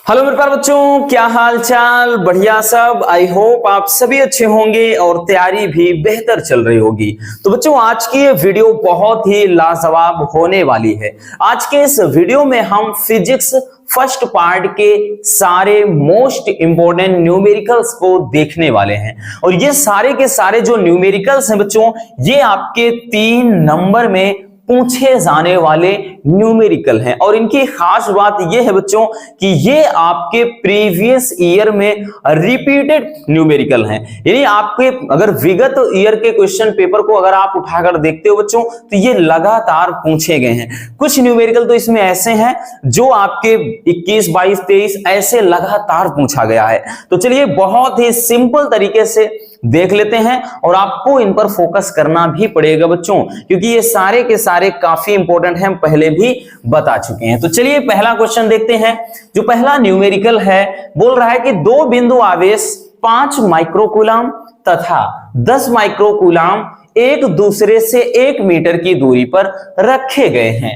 Hello मेरे प्यारे बच्चों, क्या हाल चाल? बढ़िया सब। आई होप आप सभी अच्छे होंगे और तैयारी भी बेहतर चल रही होगी। तो बच्चों, आज की ये वीडियो बहुत ही लाजवाब होने वाली है। आज के इस वीडियो में हम फिजिक्स फर्स्ट पार्ट के सारे मोस्ट इंपोर्टेंट न्यूमेरिकल्स को देखने वाले हैं। और ये सारे के सारे जो न्यूमेरिकल्स हैं बच्चों, ये आपके 3 नंबर में पूछे जाने वाले न्यूमेरिकल हैं। और इनकी खास बात यह है बच्चों कि ये आपके प्रीवियस ईयर में रिपीटेड न्यूमेरिकल हैं। यानी आपके अगर विगत ईयर के क्वेश्चन पेपर को अगर आप उठाकर देखते हो बच्चों, तो ये लगातार पूछे गए हैं। कुछ न्यूमेरिकल तो इसमें ऐसे हैं जो आपके 21, 22, 23 ऐसे लगातार पूछा गया है। तो चलिए बहुत ही सिंपल तरीके से देख लेते हैं, और आपको इन पर फोकस करना भी पड़ेगा बच्चों, क्योंकि ये सारे के सारे काफी इंपॉर्टेंट हैं, हम पहले भी बता चुके हैं। तो चलिए पहला क्वेश्चन देखते हैं। जो पहला न्यूमेरिकल है, बोल रहा है कि 2 बिंदु आवेश 5 माइक्रोकूलम तथा 10 माइक्रोकूलम एक दूसरे से 1 मीटर की दूरी पर रखे गए हैं।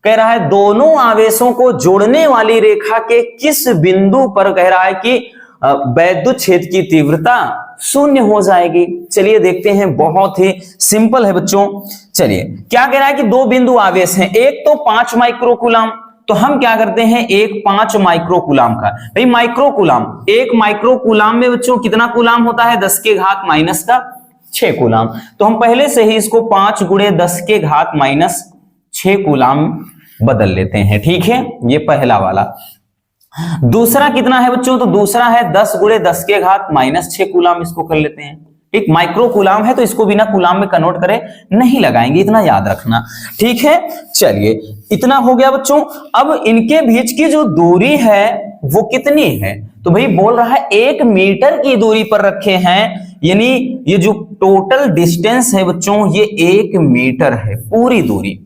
कह रहा है दोनों आवेशों को जोड़ने वाली रेखा के किस बिंदु पर कह रहा है कि वैद्युत क्षेत्र की तीव्रता 0 हो जाएगी। चलिए देखते हैं, बहुत ही सिंपल है बच्चों। चलिए क्या कह रहा है कि 2 बिंदु आवेश हैं, एक तो 5 माइक्रोकूलम, तो हम क्या करते हैं, एक 5 माइक्रोकूलम का, भाई माइक्रोकूलम, 1 माइक्रोकूलम में बच्चों कितना कूलम होता है, 10 के घात माइनस का 6 कूलम। तो हम पहले से ही इसको 5 गुणे 10 के घात माइनस 6 कूलम बदल लेते हैं। ठीक है, ये पहला वाला। दूसरा कितना है बच्चों, तो दूसरा है 10 गुणे 10 के घात माइनस 6 कूलम, इसको कर लेते हैं। एक माइक्रो कूलम है तो इसको बिना कूलम में कन्वर्ट करे नहीं लगाएंगे, इतना याद रखना। ठीक है, चलिए इतना हो गया बच्चों। अब इनके बीच की जो दूरी है वो कितनी है, तो भाई बोल रहा है 1 मीटर की दूरी पर रखे हैं, यानी ये जो टोटल डिस्टेंस है बच्चों, ये 1 मीटर है पूरी दूरी।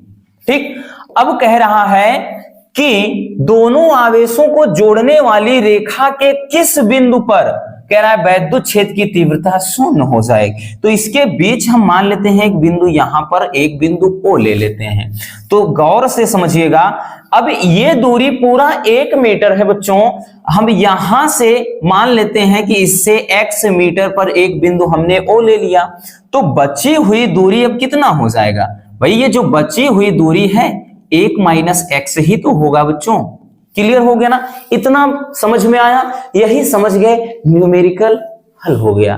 ठीक, अब कह रहा है कि दोनों आवेशों को जोड़ने वाली रेखा के किस बिंदु पर, कह रहा है वैद्युत क्षेत्र की तीव्रता 0 हो जाएगी। तो इसके बीच हम मान लेते हैं एक बिंदु, यहां पर एक बिंदु O ले लेते हैं। तो गौर से समझिएगा, अब ये दूरी पूरा 1 मीटर है बच्चों। हम यहां से मान लेते हैं कि इससे x मीटर पर एक बिंदु हमने O ले लिया, तो बची हुई दूरी अब कितना हो जाएगा, भाई ये जो बची हुई दूरी है 1 माइनस x ही तो होगा बच्चों। क्लियर हो गया ना, इतना समझ में आया, यही समझ गए, न्यूमेरिकल हल हो गया।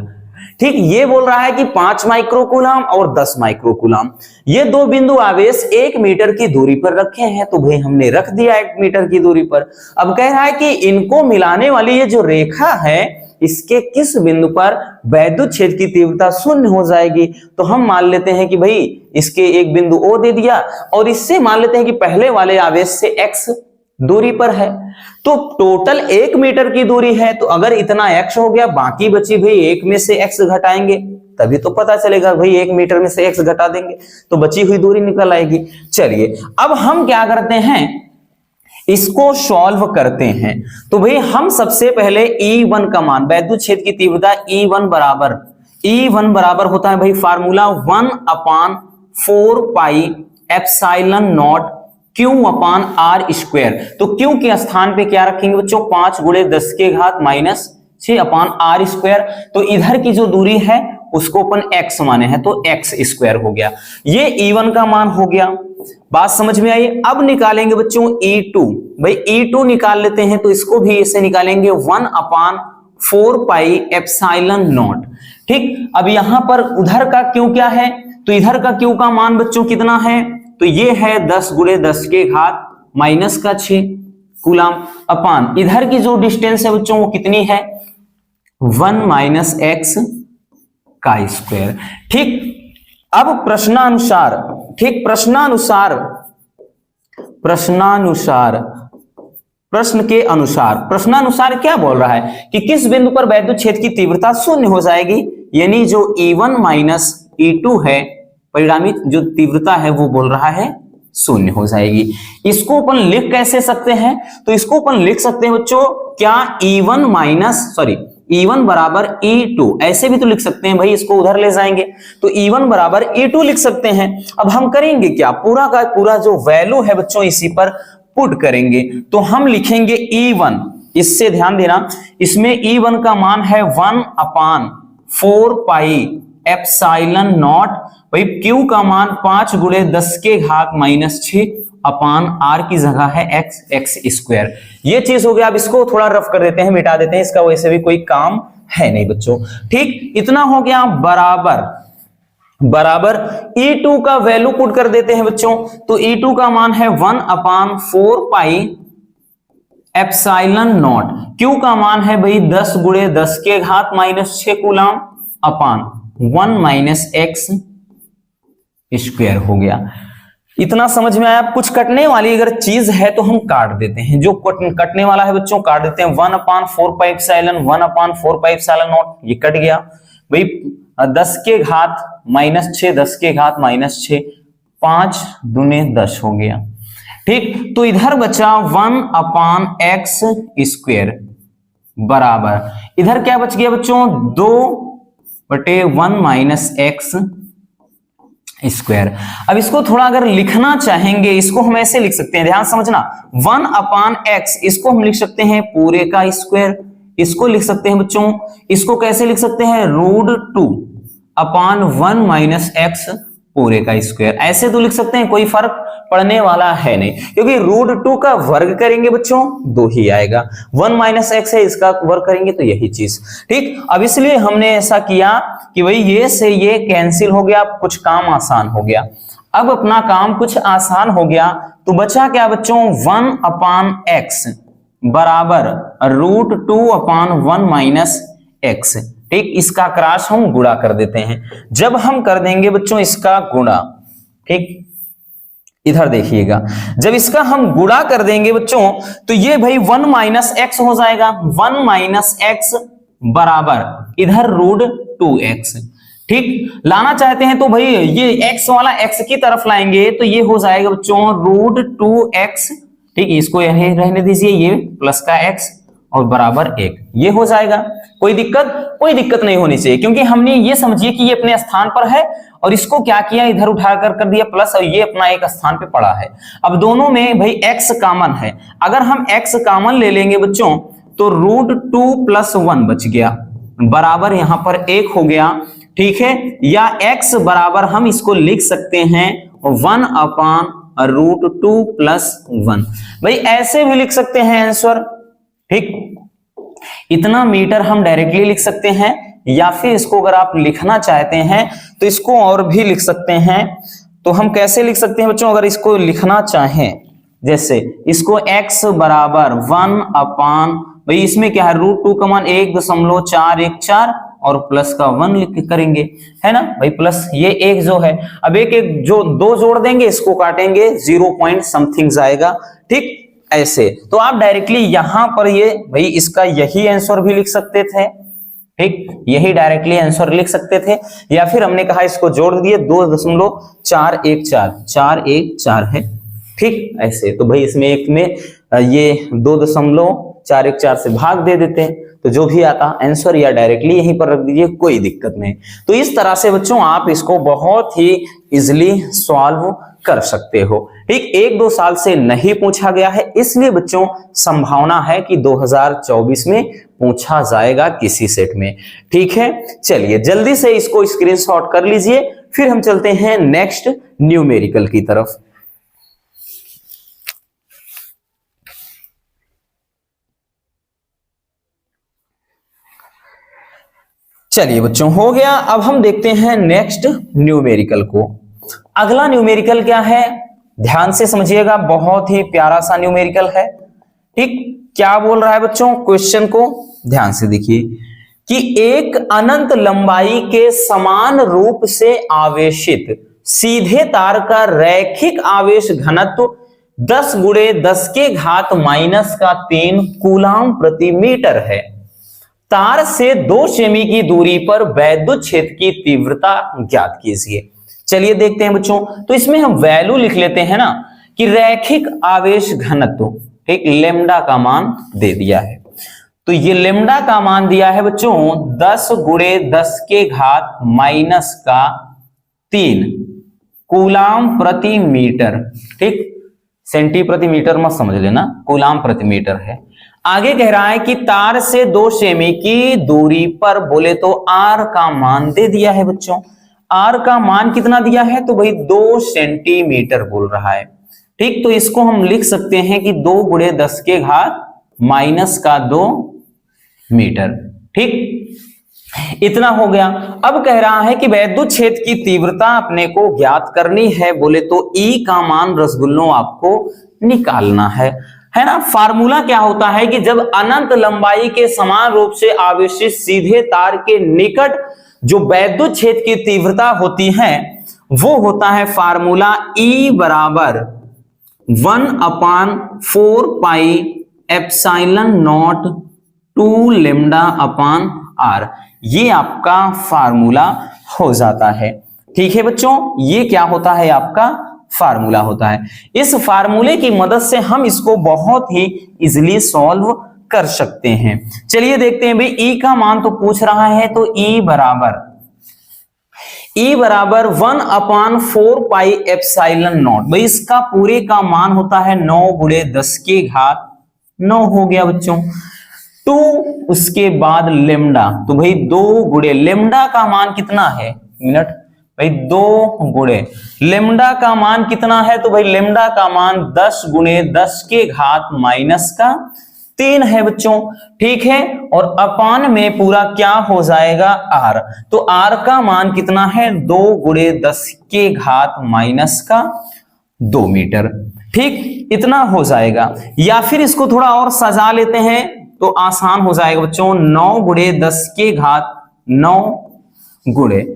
ठीक, ये बोल रहा है कि 5 माइक्रोकूलम और 10 माइक्रोकूलम, ये 2 बिंदु आवेश 1 मीटर की दूरी पर रखे हैं, तो भाई हमने रख दिया 1 मीटर की दूरी पर। अब कह रहा है कि इनको मिलाने वाली ये जो रेखा है, इसके किस बिंदु पर वैद्युत क्षेत्र की तीव्रता 0 हो जाएगी। तो हम मान लेते हैं कि भाई इसके एक बिंदु O दे दिया, और इससे मान लेते हैं कि पहले वाले आवेश से x दूरी पर है, तो टोटल 1 मीटर की दूरी है। तो अगर इतना x हो गया, बाकी बची भाई 1 में से x घटाएंगे, तभी तो पता चलेगा भाई 1 मीटर में से x घटा देंगे तो बची हुई दूरी निकल आएगी। चलिए अब हम क्या करते हैं, इसको सॉल्व करते हैं। तो भाई हम सबसे पहले E1 का मान, वैद्युत क्षेत्र की तीव्रता E1 बराबर होता है भाई formula 1/4 pi epsilon not Q upon R square. तो Q के स्थान पे क्या रखेंगे बच्चों, 5 गुणे 10 के घात माइनस 6 अपान R स्क्वायर। तो इधर की जो दूरी है उसको अपन x माने हैं, तो x स्क्वायर हो गया। ये E1 का मान हो गया, बात समझ में आई। अब निकालेंगे बच्चों E2, भाई E2 निकाल लेते हैं, तो इसको भी इससे निकालेंगे 1/4 पाई एप्सिलॉन नॉट। ठीक, अब यहां पर उधर का Q क्या है, तो इधर का Q का मान बच्चों कितना है, तो ये है 10 गुणे 10 के घात माइनस का 6 कूलम अपान इधर की जो डिस्टेंस है बच्चों वो कितनी है, 1 माइनस x का स्क्वायर। ठीक, अब प्रश्नानुसार प्रश्नानुसार क्या बोल रहा है कि किस बिंदु पर वैद्युत क्षेत्र की तीव्रता 0 हो जाएगी, यानी जो E1 माइनस E2 है, परिणामी जो तीव्रता है वो बोल रहा है 0 हो जाएगी। इसको अपन लिख कैसे सकते हैं, तो इसको अपन लिख सकते हैं बच्चों, क्या E1 बराबर E2, ऐसे भी तो लिख सकते हैं भाई, इसको उधर ले जाएंगे तो E1 बराबर E2 लिख सकते हैं। अब हम करेंगे क्या, पूरा का पूरा जो वैल्यू है बच्चों इसी पर पुट करेंगे, तो हम लिखेंगे E1 इससे ध्यान देना, इसमें E1 का मान है 1/4 पाई एप्सिलॉन नॉट, भाई Q का मान 5 गुणे 10 के घात -6 अपान R की जगह है x स्क्वायर। ये चीज हो गया। अब इसको थोड़ा रफ कर देते हैं, मिटा देते हैं, इसका वैसे भी कोई काम है नहीं बच्चों। ठीक, इतना हो गया। बराबर E2 का वैल्यू पुट कर देते हैं बच्चों। तो E2 का मान है 1/4 पाई एप्सिलॉन नॉट, Q का मान है भाई 10 गुणे 10 के घात -6 कूलम अपान 1 - x स्क्वायर हो गया। इतना समझ में आया? कुछ कटने वाली अगर चीज है तो हम काट देते हैं, जो कटने वाला है बच्चों काट देते हैं। 1/4 pi epsilon, 1/4 pi epsilon not, ये कट गया भाई। 10 के घात -6, 10 के घात -6, 5 दूने 10 हो गया। ठीक, तो इधर बचा 1/x स्क्वायर बराबर, इधर क्या बच गया बच्चों? 2/1 - x स्क्वायर। अब इसको थोड़ा अगर लिखना चाहेंगे, इसको हम ऐसे लिख सकते हैं, ध्यान समझना। 1/x इसको हम लिख सकते हैं पूरे का स्क्वायर, इसको लिख सकते हैं बच्चों, इसको कैसे लिख सकते हैं? √2/1 - x पूरे का स्क्वायर। ऐसे तो लिख सकते हैं, कोई फर्क पड़ने वाला है नहीं, क्योंकि √2 का वर्ग करेंगे बच्चों 2 ही आएगा। 1 - x है, इसका वर्ग करेंगे तो यही चीज। ठीक, अब इसलिए हमने ऐसा किया कि भाई ये से ये कैंसिल हो गया, कुछ काम आसान हो गया। अब अपना काम कुछ आसान हो गया तो बचा क्या बच्चों? 1/x बराबर √2/1 - x। ठीक, इसका क्रॉस हम गुणा कर देते हैं। जब हम कर देंगे बच्चों इसका गुणा, ठीक, इधर देखिएगा, जब इसका हम गुणा कर देंगे बच्चों तो ये भाई 1 - x हो जाएगा। 1 - x बराबर इधर √2x। ठीक, लाना चाहते हैं तो भाई ये x वाला x की तरफ लाएंगे तो ये हो जाएगा बच्चों √2x। ठीक, इसको यही रहने दीजिए, ये प्लस का x और बराबर 1, ये हो जाएगा। कोई दिक्कत नहीं होनी चाहिए, क्योंकि हमने ये समझिए कि ये अपने स्थान पर है और इसको क्या किया, इधर उठाकर कर दिया प्लस, और ये अपना एक स्थान पे पड़ा है। अब दोनों में भाई x कॉमन है, अगर हम x कॉमन ले लेंगे बच्चों तो √2 + 1 बच गया, बराबर यहां पर 1 हो गया। ठीक है, या x बराबर हम इसको लिख सकते हैं 1/√2 + 1। भाई ऐसे भी लिख सकते हैं आंसर। ठीक, इतना मीटर हम डायरेक्टली लिख सकते हैं, या फिर इसको अगर आप लिखना चाहते हैं तो इसको और भी लिख सकते हैं। तो हम कैसे लिख सकते हैं बच्चों? अगर इसको लिखना चाहें, जैसे इसको x बराबर 1/, भाई इसमें क्या है, √2 का मान 1.414 और प्लस का 1 लिख करेंगे, है ना भाई, प्लस ये 1 जो है, अब एक जो 2 जोड़ देंगे, इसको काटेंगे 0 पॉइंट समथिंग जाएगा। ठीक, ऐसे तो आप डायरेक्टली यहां पर ये भाई इसका यही आंसर भी लिख सकते थे। ठीक, यही डायरेक्टली आंसर लिख सकते थे, या फिर हमने कहा इसको जोड़ दिए 2.414 है। ठीक, ऐसे तो भाई इसमें एक में ये 2.414 से भाग दे देते हैं, तो जो भी आता आंसर या डायरेक्टली यहीं पर रख दीजिए, कोई दिक्कत नहीं। तो इस तरह से बच्चों आप इसको बहुत ही इजिली सॉल्व कर सकते हो। ठीक, 1-2 साल से नहीं पूछा गया है, इसलिए बच्चों संभावना है कि 2024 में पूछा जाएगा किसी सेट में। ठीक है, चलिए जल्दी से इसको स्क्रीनशॉट कर लीजिए, फिर हम चलते हैं नेक्स्ट न्यूमेरिकल की तरफ। चलिए बच्चों, हो गया। अब हम देखते हैं नेक्स्ट न्यूमेरिकल को। अगला न्यूमेरिकल क्या है, ध्यान से समझिएगा, बहुत ही प्यारा सा न्यूमेरिकल है। ठीक, क्या बोल रहा है बच्चों? क्वेश्चन को ध्यान से देखिए कि एक अनंत लंबाई के समान रूप से आवेशित सीधे तार का रैखिक आवेश घनत्व 10 गुणे 10 के घात -3 कूलाम प्रति मीटर है। तार से 2 सेमी की दूरी पर वैद्युत क्षेत्र की तीव्रता ज्ञात कीजिए। चलिए देखते हैं बच्चों, तो इसमें हम वैल्यू लिख लेते हैं ना कि रैखिक आवेश घनत्व, एक लेमडा का मान दे दिया है। तो ये लेमडा का मान दिया है बच्चों 10 गुणे 10 के घात -3 कूलाम प्रति मीटर। ठीक, सेंटी प्रति मीटर मत समझ लेना, कूलाम प्रति मीटर है। आगे कह रहा है कि तार से 2 सेमी की दूरी पर बोले तो आर का मान दे दिया है बच्चों। आर का मान कितना दिया है? तो भाई 2 सेंटीमीटर बोल रहा है। ठीक, तो इसको हम लिख सकते हैं कि 2 × 10⁻² मीटर। ठीक, इतना हो गया। अब कह रहा है कि वैद्युत क्षेत्र की तीव्रता अपने को ज्ञात करनी है बोले तो E का मान रसगुल्लों आपको निकालना है ना। फार्मूला क्या होता है कि जब अनंत लंबाई के समान रूप से आवेशित सीधे तार के निकट जो वैद्युत क्षेत्र की तीव्रता होती है वो होता है फार्मूला E बराबर 1/4πε0 2 λ/r। ये आपका फार्मूला हो जाता है। ठीक है बच्चों, ये क्या होता है? आपका फार्मूला होता है। इस फार्मूले की मदद से हम इसको बहुत ही इजीली सॉल्व कर सकते हैं। चलिए देखते हैं भाई, E का मान तो पूछ रहा है, तो E बराबर 1/4πε0। भाई इसका पूरे का मान होता है 9 × 10⁻9 हो गया बच्चों। 2 उसके बाद लेमडा, तो भाई 2 × लेमडा का मान कितना है? मिनट भाई 2 × लेमडा का मान कितना है? तो भाई लेमडा का मान 10 × 10⁻³ है बच्चों। ठीक है, और अपान में पूरा क्या हो जाएगा? r। तो r का मान कितना है? 2 × 10⁻² मीटर। ठीक, इतना हो जाएगा। या फिर इसको थोड़ा और सजा लेते हैं तो आसान हो जाएगा बच्चों। 9 × 10⁻9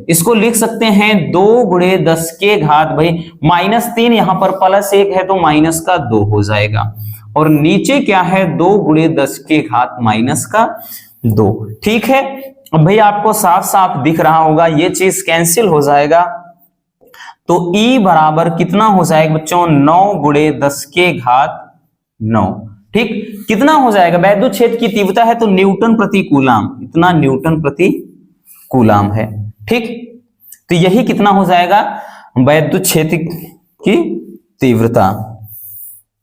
इसको लिख सकते हैं 2 × 10⁻, भाई -3 यहां पर +1 है तो -2 हो जाएगा। और नीचे क्या है? 2 × 10⁻²। ठीक है, अब भाई आपको साफ साफ दिख रहा होगा, ये चीज कैंसिल हो जाएगा। तो E बराबर कितना हो जाएगा बच्चों? 9 × 10⁻9। ठीक, कितना हो जाएगा? वैद्युत क्षेत्र की तीव्रता है तो न्यूटन प्रति कूलाम, इतना न्यूटन प्रति कूलाम है। ठीक, तो यही कितना हो जाएगा? वैद्युत क्षेत्र की तीव्रता,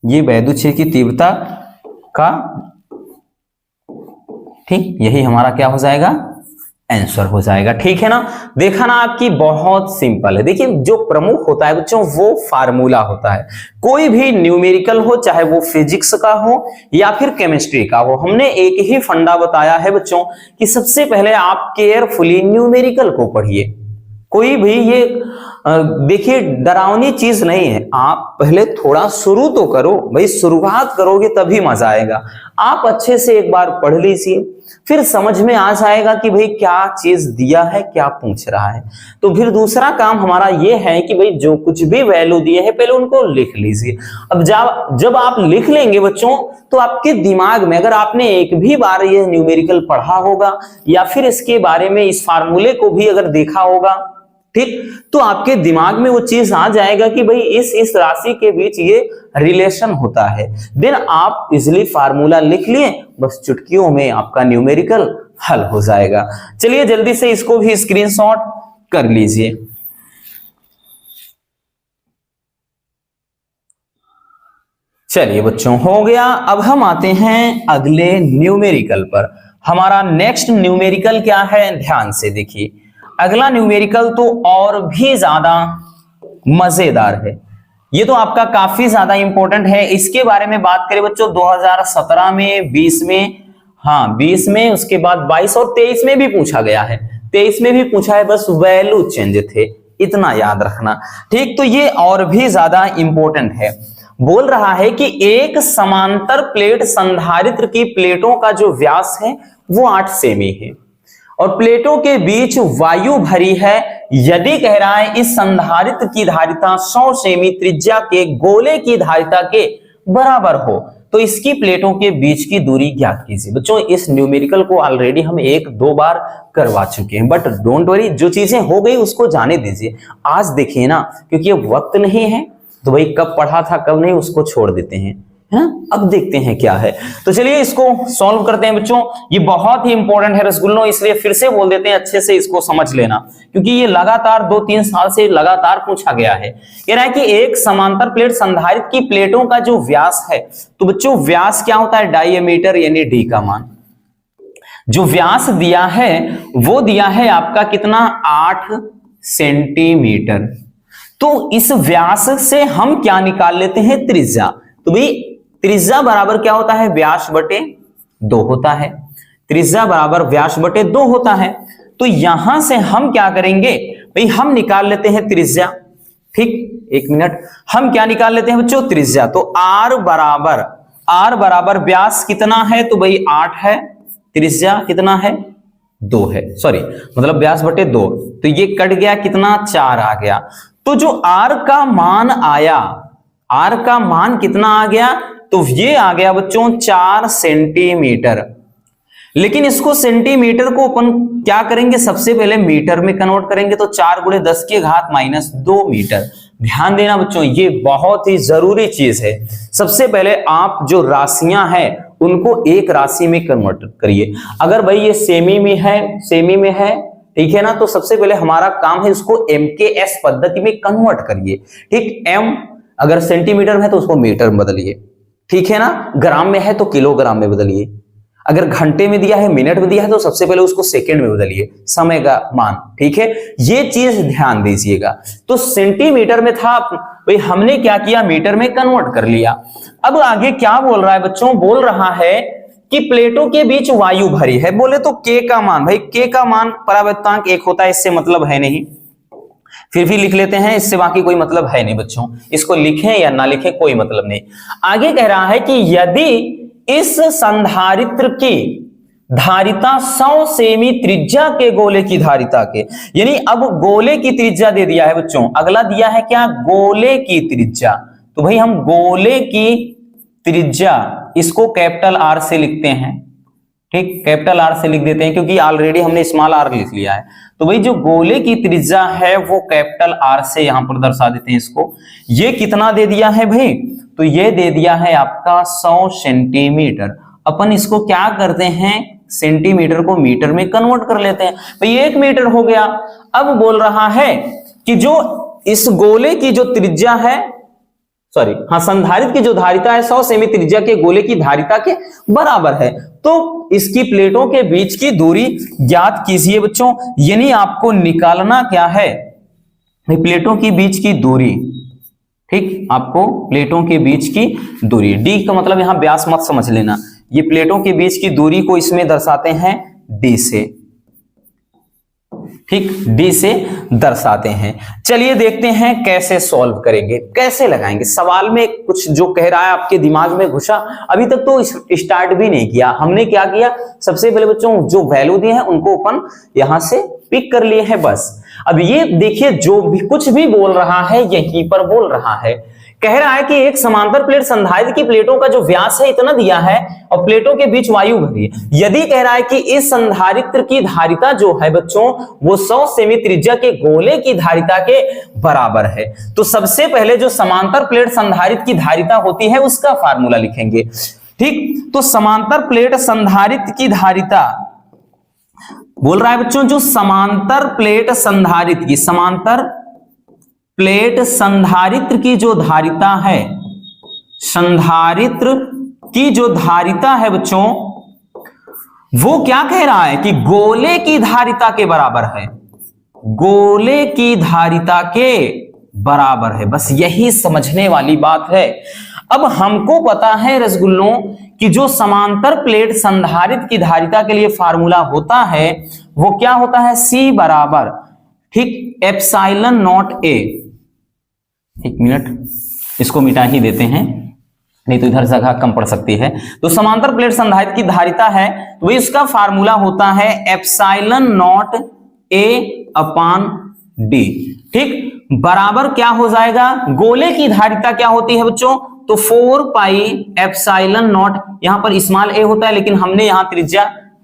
ये वैद्युत क्षेत्र की तीव्रता का, ठीक, यही हमारा क्या हो जाएगा? आंसर हो जाएगा। ठीक है ना, देखा ना आपकी, बहुत सिंपल है। देखिए जो प्रमुख होता है बच्चों वो फार्मूला होता है। कोई भी न्यूमेरिकल हो, चाहे वो फिजिक्स का हो या फिर केमिस्ट्री का हो, हमने एक ही फंडा बताया है बच्चों कि सबसे पहले आप केयरफुली न्यूमेरिकल को पढ़िए। कोई भी ये देखिए डरावनी चीज नहीं है, आप पहले थोड़ा शुरू तो करो भाई, शुरुआत करोगे तभी मजा आएगा। आप अच्छे से एक बार पढ़ लीजिए, फिर समझ में आ जाएगा कि भाई क्या चीज दिया है, क्या पूछ रहा है। तो फिर दूसरा काम हमारा ये है कि भाई जो कुछ भी वैल्यू दिए है पहले उनको लिख लीजिए। अब जब आप लिख लेंगे बच्चों तो आपके दिमाग में, अगर आपने एक भी बार ये न्यूमेरिकल पढ़ा होगा या फिर इसके बारे में इस फार्मूले को भी अगर देखा होगा, ठीक, तो आपके दिमाग में वो चीज आ जाएगा कि भाई इस राशि के बीच ये रिलेशन होता है। देन आप इजिली फार्मूला लिख लिए, बस चुटकियों में आपका न्यूमेरिकल हल हो जाएगा। चलिए जल्दी से इसको भी स्क्रीनशॉट कर लीजिए। चलिए बच्चों हो गया। अब हम आते हैं अगले न्यूमेरिकल पर। हमारा नेक्स्ट न्यूमेरिकल क्या है, ध्यान से देखिए। अगला न्यूमेरिकल तो और भी ज्यादा मजेदार है, ये तो आपका काफी ज्यादा इंपॉर्टेंट है। इसके बारे में बात करें बच्चों 2017 में, 20 में, हाँ 20 में, उसके बाद 22 और 23 में भी पूछा गया है। 23 में भी पूछा है, बस वैल्यू चेंज थे, इतना याद रखना। ठीक, तो ये और भी ज्यादा इंपॉर्टेंट है। बोल रहा है कि एक समांतर प्लेट संधारित्र की प्लेटों का जो व्यास है वो 8 सेमी है और प्लेटों के बीच वायु भरी है। यदि कह रहा है इस संधारित्र की धारिता 100 सेमी त्रिज्या के गोले की धारिता के बराबर हो तो इसकी प्लेटों के बीच की दूरी ज्ञात कीजिए। बच्चों इस न्यूमेरिकल को ऑलरेडी हम 1-2 बार करवा चुके हैं, बट डोंट वरी, जो चीजें हो गई उसको जाने दीजिए। आज देखिए ना, क्योंकि ये वक्त नहीं है तो भाई कब पढ़ा था कब नहीं उसको छोड़ देते हैं। है ना। अब देखते हैं क्या है, तो चलिए इसको सॉल्व करते हैं बच्चों। ये बहुत ही इंपॉर्टेंट है रसगुल्लों, इसलिए फिर से बोल देते हैं, अच्छे से इसको समझ लेना, क्योंकि ये लगातार 2-3 साल से लगातार पूछा गया है। कह रहा है कि एक समांतर प्लेट संधारित्र की प्लेटों का जो व्यास है, तो बच्चों व्यास क्या होता है, डायमीटर यानी डी का मान। जो व्यास दिया है वो दिया है आपका कितना, 8 सेंटीमीटर। तो इस व्यास से हम क्या निकाल लेते हैं, त्रिज्या। तो भाई त्रिज्या बराबर क्या होता है, व्यास बटे 2 होता है। त्रिज्या बराबर व्यास बटे 2 होता है। तो यहां से हम क्या करेंगे भाई, हम निकाल लेते हैं त्रिज्या। ठीक, एक मिनट, हम क्या निकाल लेते हैं बच्चों, त्रिज्या। तो आर बराबर व्यास कितना है, तो भाई 8 है, त्रिज्या कितना है, 2 है, सॉरी मतलब व्यास बटे 2। तो ये कट गया, कितना, 4 आ गया। तो जो आर का मान आया, आर का मान कितना आ गया, तो ये आ गया बच्चों 4 सेंटीमीटर। लेकिन इसको सेंटीमीटर को अपन क्या करेंगे, सबसे पहले मीटर में कन्वर्ट करेंगे। तो 4 × 10⁻² मीटर। ध्यान देना बच्चों, ये बहुत ही जरूरी चीज है। सबसे पहले आप जो राशियां हैं उनको एक राशि में कन्वर्ट करिए। अगर भाई ये सेमी में है, ठीक है ना, तो सबसे पहले हमारा काम है इसको MKS पद्धति में कन्वर्ट करिए। ठीक, M अगर सेंटीमीटर में है तो उसको मीटर में बदलिए, ठीक है ना, ग्राम में है तो किलोग्राम में बदलिए, अगर घंटे में दिया है, मिनट में दिया है, तो सबसे पहले उसको सेकंड में बदलिए, समय का मान। ठीक है, ये चीज ध्यान दीजिएगा। तो सेंटीमीटर में था भाई, हमने क्या किया, मीटर में कन्वर्ट कर लिया। अब आगे क्या बोल रहा है बच्चों, बोल रहा है कि प्लेटों के बीच वायु भरी है। बोले तो K का मान, भाई K का मान परावर्तनांक 1 होता है, इससे मतलब है नहीं, फिर भी लिख लेते हैं, इससे बाकी कोई मतलब है नहीं बच्चों। इसको लिखें या ना लिखें कोई मतलब नहीं। आगे कह रहा है कि यदि इस संधारित्र की धारिता 100 सेमी त्रिज्या के गोले की धारिता के, यानी अब गोले की त्रिज्या दे दिया है बच्चों, अगला दिया है क्या, गोले की त्रिज्या। तो भाई हम गोले की त्रिज्या इसको कैपिटल R से लिखते हैं। ठीक, कैपिटल R से लिख देते हैं क्योंकि ऑलरेडी हमने स्मॉल r लिख लिया है। तो भाई जो गोले की त्रिज्या है वो कैपिटल R से यहां पर दर्शा देते हैं इसको। ये कितना दे दिया है भाई, तो ये दे दिया है आपका 100 सेंटीमीटर। अपन इसको क्या करते हैं, सेंटीमीटर को मीटर में कन्वर्ट कर लेते हैं। भाई 1 मीटर हो गया। अब बोल रहा है कि जो इस गोले की जो त्रिज्या है, सॉरी हाँ, संधारित्र की जो धारिता है 100 सेमी त्रिज्या के गोले की धारिता के बराबर है। तो इसकी प्लेटों के बीच की दूरी ज्ञात कीजिए बच्चों। यानी आपको निकालना क्या है, प्लेटों के बीच की दूरी। ठीक, आपको प्लेटों के बीच की दूरी, डी का मतलब यहां व्यास मत समझ लेना, ये प्लेटों के बीच की दूरी को इसमें दर्शाते हैं डी से। ठीक, डी से दर्शाते हैं। चलिए देखते हैं कैसे सॉल्व करेंगे, कैसे लगाएंगे। सवाल में कुछ जो कह रहा है आपके दिमाग में घुसा, अभी तक तो स्टार्ट भी नहीं किया। हमने क्या किया, सबसे पहले बच्चों जो वैल्यू दिए हैं उनको अपन यहां से पिक कर लिए हैं बस। अब ये देखिए, जो भी कुछ भी बोल रहा है यहीं पर बोल रहा है। कह रहा है कि एक समांतर प्लेट संधारित्र की प्लेटों का जो व्यास है इतना दिया है और प्लेटों के बीच वायु भरी है। यदि कह रहा है कि इस संधारित्र की धारिता जो है बच्चों वो 100 सेमी त्रिज्या के गोले की धारिता के बराबर है, तो सबसे पहले जो समांतर प्लेट संधारित्र की धारिता होती है उसका फार्मूला लिखेंगे। ठीक, तो समांतर प्लेट संधारित्र की धारिता बोल रहा है बच्चों, जो समांतर प्लेट संधारित्र की, समांतर प्लेट संधारित्र की जो धारिता है, संधारित्र की जो धारिता है बच्चों, वो क्या कह रहा है कि गोले की धारिता के बराबर है, गोले की धारिता के बराबर है। बस यही समझने वाली बात है। अब हमको पता है रसगुल्लों कि जो समांतर प्लेट संधारित्र की धारिता के लिए फार्मूला होता है वो क्या होता है, C बराबर, ठीक, एप्सिलॉन नॉट A। एक मिनट, इसको मिटा ही देते हैं, नहीं तो इधर जगह कम पड़ सकती है। तो समांतर प्लेट संधारित्र की धारिता है तो इसका फार्मूला होता है epsilon not A upon D। ठीक, बराबर क्या हो जाएगा, गोले की धारिता क्या होती है बच्चों, तो 4 पाई एप्सिलॉन नॉट, यहां पर स्मॉल a होता है लेकिन हमने यहां त्रिज्या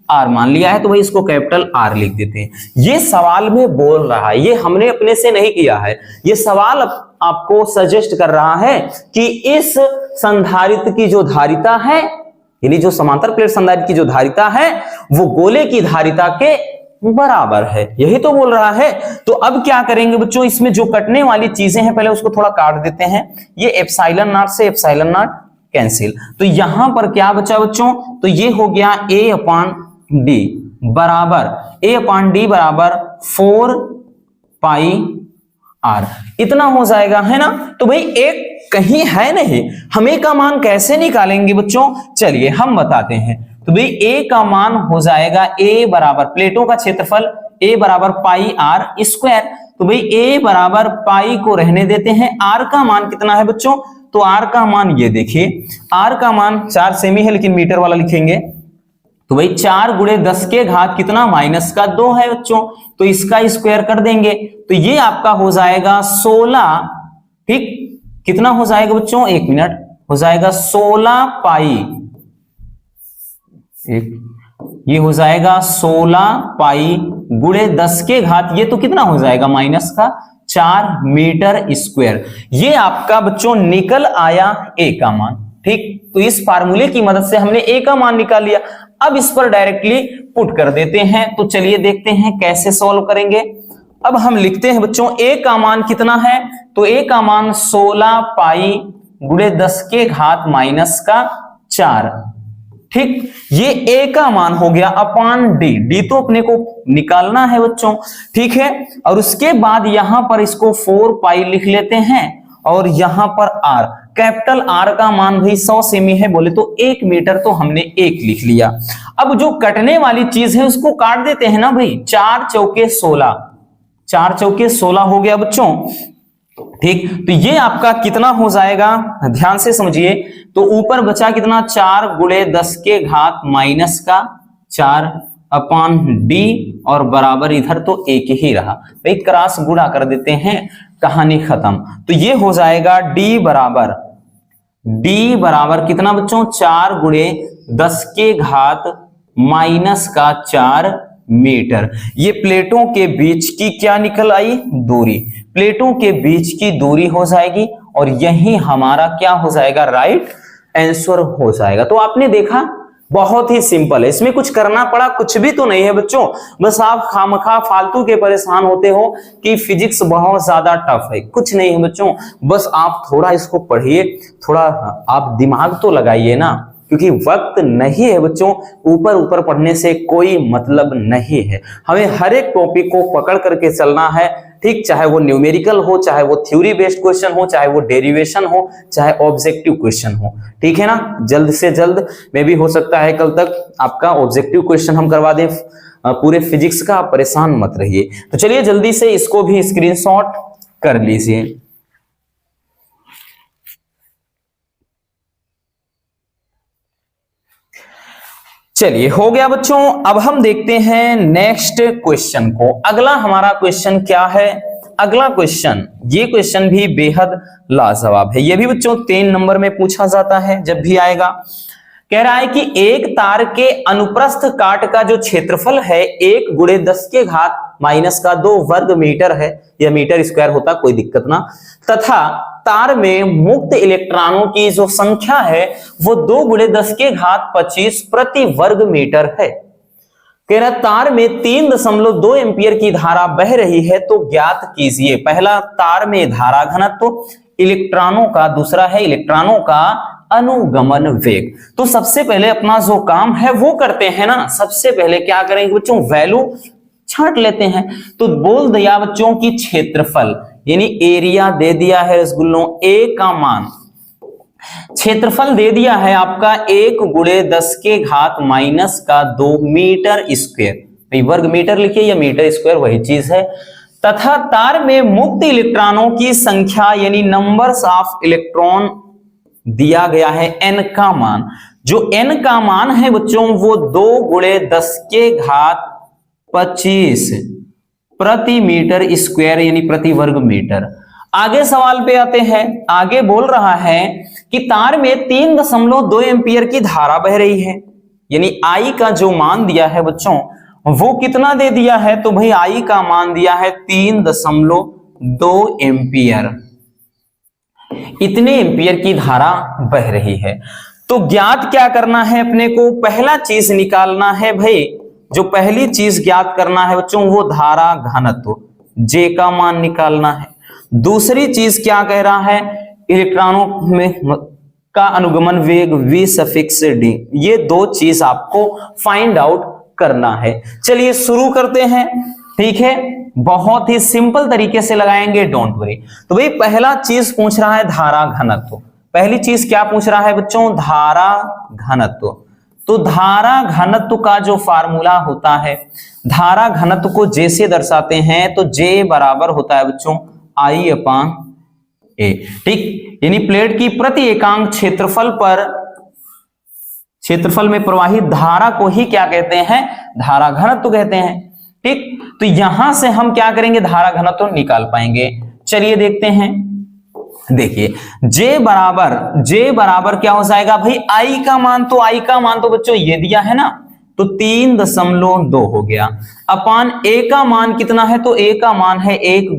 आर मान लिया है, तो भाई इसको कैपिटल आर लिख देते हैं। ये सवाल में बोल रहा है, ये हमने अपने से नहीं किया है, ये सवाल आपको सजेस्ट कर रहा है कि इस संधारित्र की जो धारिता है, यानी जो समांतर प्लेट संधारित्र की जो धारिता है वो गोले की धारिता के बराबर है, यही तो बोल रहा है। तो अब क्या करेंगे बच्चों, इसमें जो कटने वाली चीजें हैं पहले उसको थोड़ा काट देते हैं। ये एप्सिलॉन नॉट से एप्सिलॉन नॉट कैंसिल, तो यहां पर क्या बचा बच्चों, तो ये हो गया a अपॉन डी बराबर 4 पाई आर, इतना हो जाएगा, है ना। तो भाई एक कहीं है नहीं, हम a का मान कैसे निकालेंगे बच्चों, चलिए हम बताते हैं। तो भाई a का मान हो जाएगा a बराबर प्लेटों का क्षेत्रफल a बराबर पाई आर स्क्वायर। तो भाई a बराबर पाई को रहने देते हैं, r का मान कितना है बच्चों, तो r का मान ये देखिए, r का मान 4 सेमी है लेकिन मीटर वाला लिखेंगे, तो भाई 4 गुणे 10 के घात कितना -2 है बच्चों, तो इसका स्क्वायर कर देंगे तो ये आपका हो जाएगा 16, ठीक, कितना हो जाएगा बच्चों, 1 मिनट, हो जाएगा 16 पाई, ये हो जाएगा 16 पाई गुणे 10 के घात, ये तो कितना हो जाएगा -4 मीटर स्क्वायर। ये आपका बच्चों निकल आया a का मान, ठीक। तो इस फार्मूले की मदद से हमने a का मान निकाल लिया। अब इस पर डायरेक्टली पुट कर देते हैं, तो चलिए देखते हैं कैसे सॉल्व करेंगे। अब हम लिखते हैं बच्चों a का मान कितना है, तो a का मान 16 पाई गुणे 10 के घात -4, ठीक। ये a का मान हो गया अपॉन d तो अपने को निकालना है बच्चों, ठीक है। और उसके बाद यहां पर इसको 4 पाई लिख लेते हैं और यहां पर r, कैपिटल R का मान भाई 100 सेमी है, बोले तो 1 मीटर, तो हमने 1 लिख लिया। अब जो कटने वाली चीज है उसको काट देते हैं ना भाई, 4 चौके 16, 4 चौके 16 हो गया बच्चों, ठीक। तो ये आपका कितना हो जाएगा, ध्यान से समझिए, तो ऊपर बचा कितना, 4 गुणे 10 के घात -4 अपॉन डी और बराबर इधर तो 1 ही रहा, भाई क्रॉस गुणा कर देते हैं, कहानी खत्म। तो ये हो जाएगा d बराबर कितना बच्चों, 4 गुणे 10 के घात -4 मीटर। ये प्लेटों के बीच की क्या निकल आई, दूरी, प्लेटों के बीच की दूरी हो जाएगी और यही हमारा क्या हो जाएगा, राइट आंसर हो जाएगा। तो आपने देखा बहुत ही सिंपल है, इसमें कुछ करना पड़ा कुछ भी तो नहीं है बच्चों, बस आप खामखा फालतू के परेशान होते हो कि फिजिक्स बहुत ज्यादा टफ है, कुछ नहीं है बच्चों, बस आप थोड़ा इसको पढ़िए, थोड़ा आप दिमाग तो लगाइए ना, क्योंकि वक्त नहीं है बच्चों, ऊपर ऊपर पढ़ने से कोई मतलब नहीं है, हमें हर एक टॉपिक को पकड़ करके चलना है, ठीक। चाहे वो न्यूमेरिकल हो, चाहे वो थ्योरी बेस्ड क्वेश्चन हो, चाहे वो डेरिवेशन हो, चाहे ऑब्जेक्टिव क्वेश्चन हो, ठीक है ना। जल्द से जल्द में भी हो सकता है कल तक आपका ऑब्जेक्टिव क्वेश्चन हम करवा दें पूरे फिजिक्स का, आप परेशान मत रहिए। तो चलिए जल्दी से इसको भी स्क्रीनशॉट कर लीजिए। चलिए हो गया बच्चों, अब हम देखते हैं नेक्स्ट क्वेश्चन को। अगला हमारा क्वेश्चन क्या है, अगला क्वेश्चन, ये क्वेश्चन भी बेहद लाजवाब है, ये भी बच्चों 3 नंबर में पूछा जाता है जब भी आएगा। कह रहा है कि एक तार के अनुप्रस्थ काट का जो क्षेत्रफल है 1 गुणे 10 के घात -2 वर्ग मीटर है, या मीटर स्क्वायर होता कोई दिक्कत ना, तथा तार में मुक्त इलेक्ट्रॉनों की जो संख्या है वो 2 गुणे 10 के घात 25 प्रति वर्ग मीटर है। कह रहा तार में 3.2 एम्पियर की धारा बह रही है, तो ज्ञात कीजिए, पहला तार में धारा घनत्व इलेक्ट्रॉनों का, दूसरा है इलेक्ट्रॉनों का अनुगमन वेग। तो सबसे पहले अपना जो काम है वो करते हैं ना, सबसे पहले क्या करेंगे बच्चों, वैल्यू छांट लेते हैं। तो बोल दिया बच्चों की क्षेत्रफल यानी एरिया दे दिया है रसगुल्लों, ए का मान, क्षेत्रफल दे दिया है आपका 1 गुणे 10 के घात -2 मीटर स्क्वायर, वर्ग मीटर लिखिए या मीटर स्क्वायर वही चीज है, तथा तार में मुक्त इलेक्ट्रॉनों की संख्या यानी नंबर्स ऑफ इलेक्ट्रॉन दिया गया है n का मान, जो n का मान है बच्चों वो 2 गुणे 10 के घात 25 प्रति मीटर स्क्वायर यानी प्रति वर्ग मीटर। आगे सवाल पे आते हैं, आगे बोल रहा है कि तार में 3.2 एम्पियर की धारा बह रही है, यानी आई का जो मान दिया है बच्चों वो कितना दे दिया है, तो भाई आई का मान दिया है 3.2 एम्पियर। इतने एम्पियर की धारा बह रही है। तो ज्ञात क्या करना है अपने को, पहला चीज निकालना है भाई, जो पहली चीज ज्ञात करना है बच्चों वो धारा घनत्व जे का मान निकालना है। दूसरी चीज क्या कह रहा है, इलेक्ट्रॉनों में का अनुगमन वेग v सफिक्स d, ये दो चीज आपको फाइंड आउट करना है। चलिए शुरू करते हैं, ठीक है, बहुत ही सिंपल तरीके से लगाएंगे, डोंट वरी। तो भाई पहला चीज पूछ रहा है धारा घनत्व। पहली चीज क्या पूछ रहा है बच्चों, धारा घनत्व। तो धारा घनत्व का जो फार्मूला होता है, धारा घनत्व को जे से दर्शाते हैं, तो जे बराबर होता है बच्चों I अपान ए, ठीक। यानी प्लेट की प्रति एकांक क्षेत्रफल में प्रवाहित धारा को ही क्या कहते हैं, धारा घनत्व कहते हैं, ठीक। तो यहां से हम क्या करेंगे, धारा घनत्व निकाल पाएंगे। चलिए देखते हैं, देखिए J बराबर क्या हो जाएगा भाई, I का मान तो बच्चों ये दिया है ना, तो 3.2 हो गया, अपान A का मान कितना है, तो A का मान है 1 ×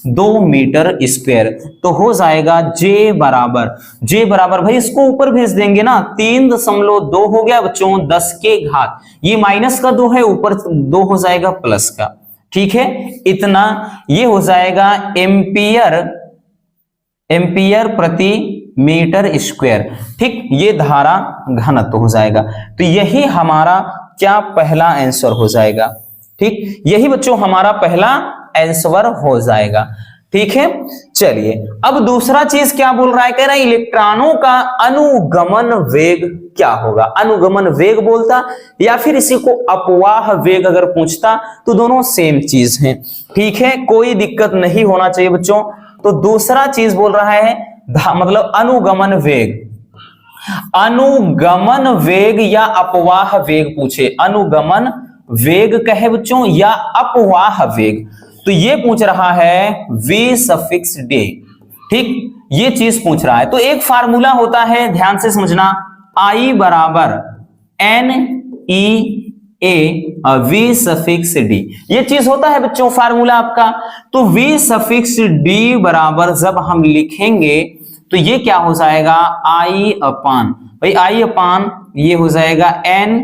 10⁻² मीटर स्क्वायर। तो हो जाएगा J बराबर भाई इसको ऊपर भेज देंगे ना, 3.2 हो गया बच्चों 10 के घात, ये -2 है, ऊपर 2 हो जाएगा प्लस का, ठीक है, इतना ये हो जाएगा एम्पियर प्रति मीटर स्क्वायर, ठीक। ये धारा घनत्व हो जाएगा। तो यही हमारा क्या पहला आंसर हो जाएगा, ठीक, यही बच्चों हमारा पहला आंसर हो जाएगा, ठीक है। चलिए अब दूसरा चीज क्या बोल रहा है, कह रहा है इलेक्ट्रॉनों का अनुगमन वेग क्या होगा। अनुगमन वेग बोलता या फिर इसी को अपवाह वेग अगर पूछता तो दोनों सेम चीज हैं, ठीक है, कोई दिक्कत नहीं होना चाहिए बच्चों। तो दूसरा चीज बोल रहा है मतलब अनुगमन वेग या अपवाह वेग पूछे, अनुगमन वेग कहे बच्चों या अपवाह वेग, तो ये पूछ रहा है v सफिक्स d, ठीक, ये चीज पूछ रहा है। तो एक फार्मूला होता है, ध्यान से समझना, I बराबर NEA v सफिक्स d, ये चीज होता है बच्चों फार्मूला आपका। तो v सफिक्स d बराबर जब हम लिखेंगे तो ये क्या हो जाएगा, I अपान भाई I अपान ये हो जाएगा N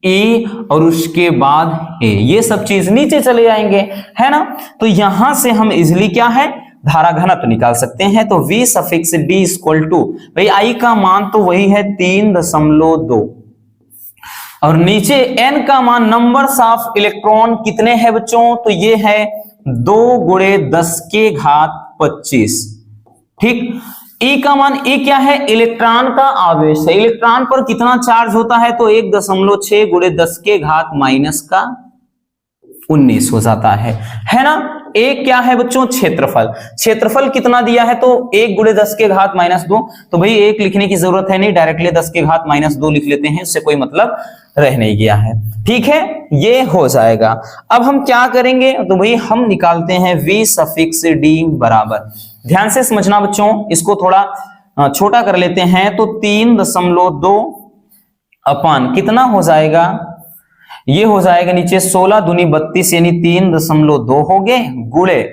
E और उसके बाद A, ये सब चीज नीचे चले जाएंगे, है ना। तो यहां से हम इजिली क्या है, धारा घनत्व निकाल सकते हैं। तो v suffix d equal to भाई I का मान तो वही है 3.2 और नीचे n का मान, नंबर्स ऑफ इलेक्ट्रॉन कितने हैं बच्चों, तो ये है 2 × 10⁻25, ठीक। E का मान, E क्या है, इलेक्ट्रॉन का आवेश है, इलेक्ट्रॉन पर कितना चार्ज होता है, तो 1.6 × 10⁻19 हो जाता है ना। एक क्या है बच्चों, क्षेत्रफल कितना दिया है, तो 1 × 10⁻2, तो भाई 1 लिखने की जरूरत है नहीं, डायरेक्टली 10⁻2 लिख लेते हैं, उससे कोई मतलब रह नहीं गया है, ठीक है, ये हो जाएगा। अब हम क्या करेंगे, तो भाई हम निकालते हैं v सफिक्स d बराबर, ध्यान से समझना बच्चों, इसको थोड़ा छोटा कर लेते हैं। तो 3.2 अपान कितना हो जाएगा, ये हो जाएगा नीचे 16 दूनी 32 यानी 3.2 हो गए, गुणे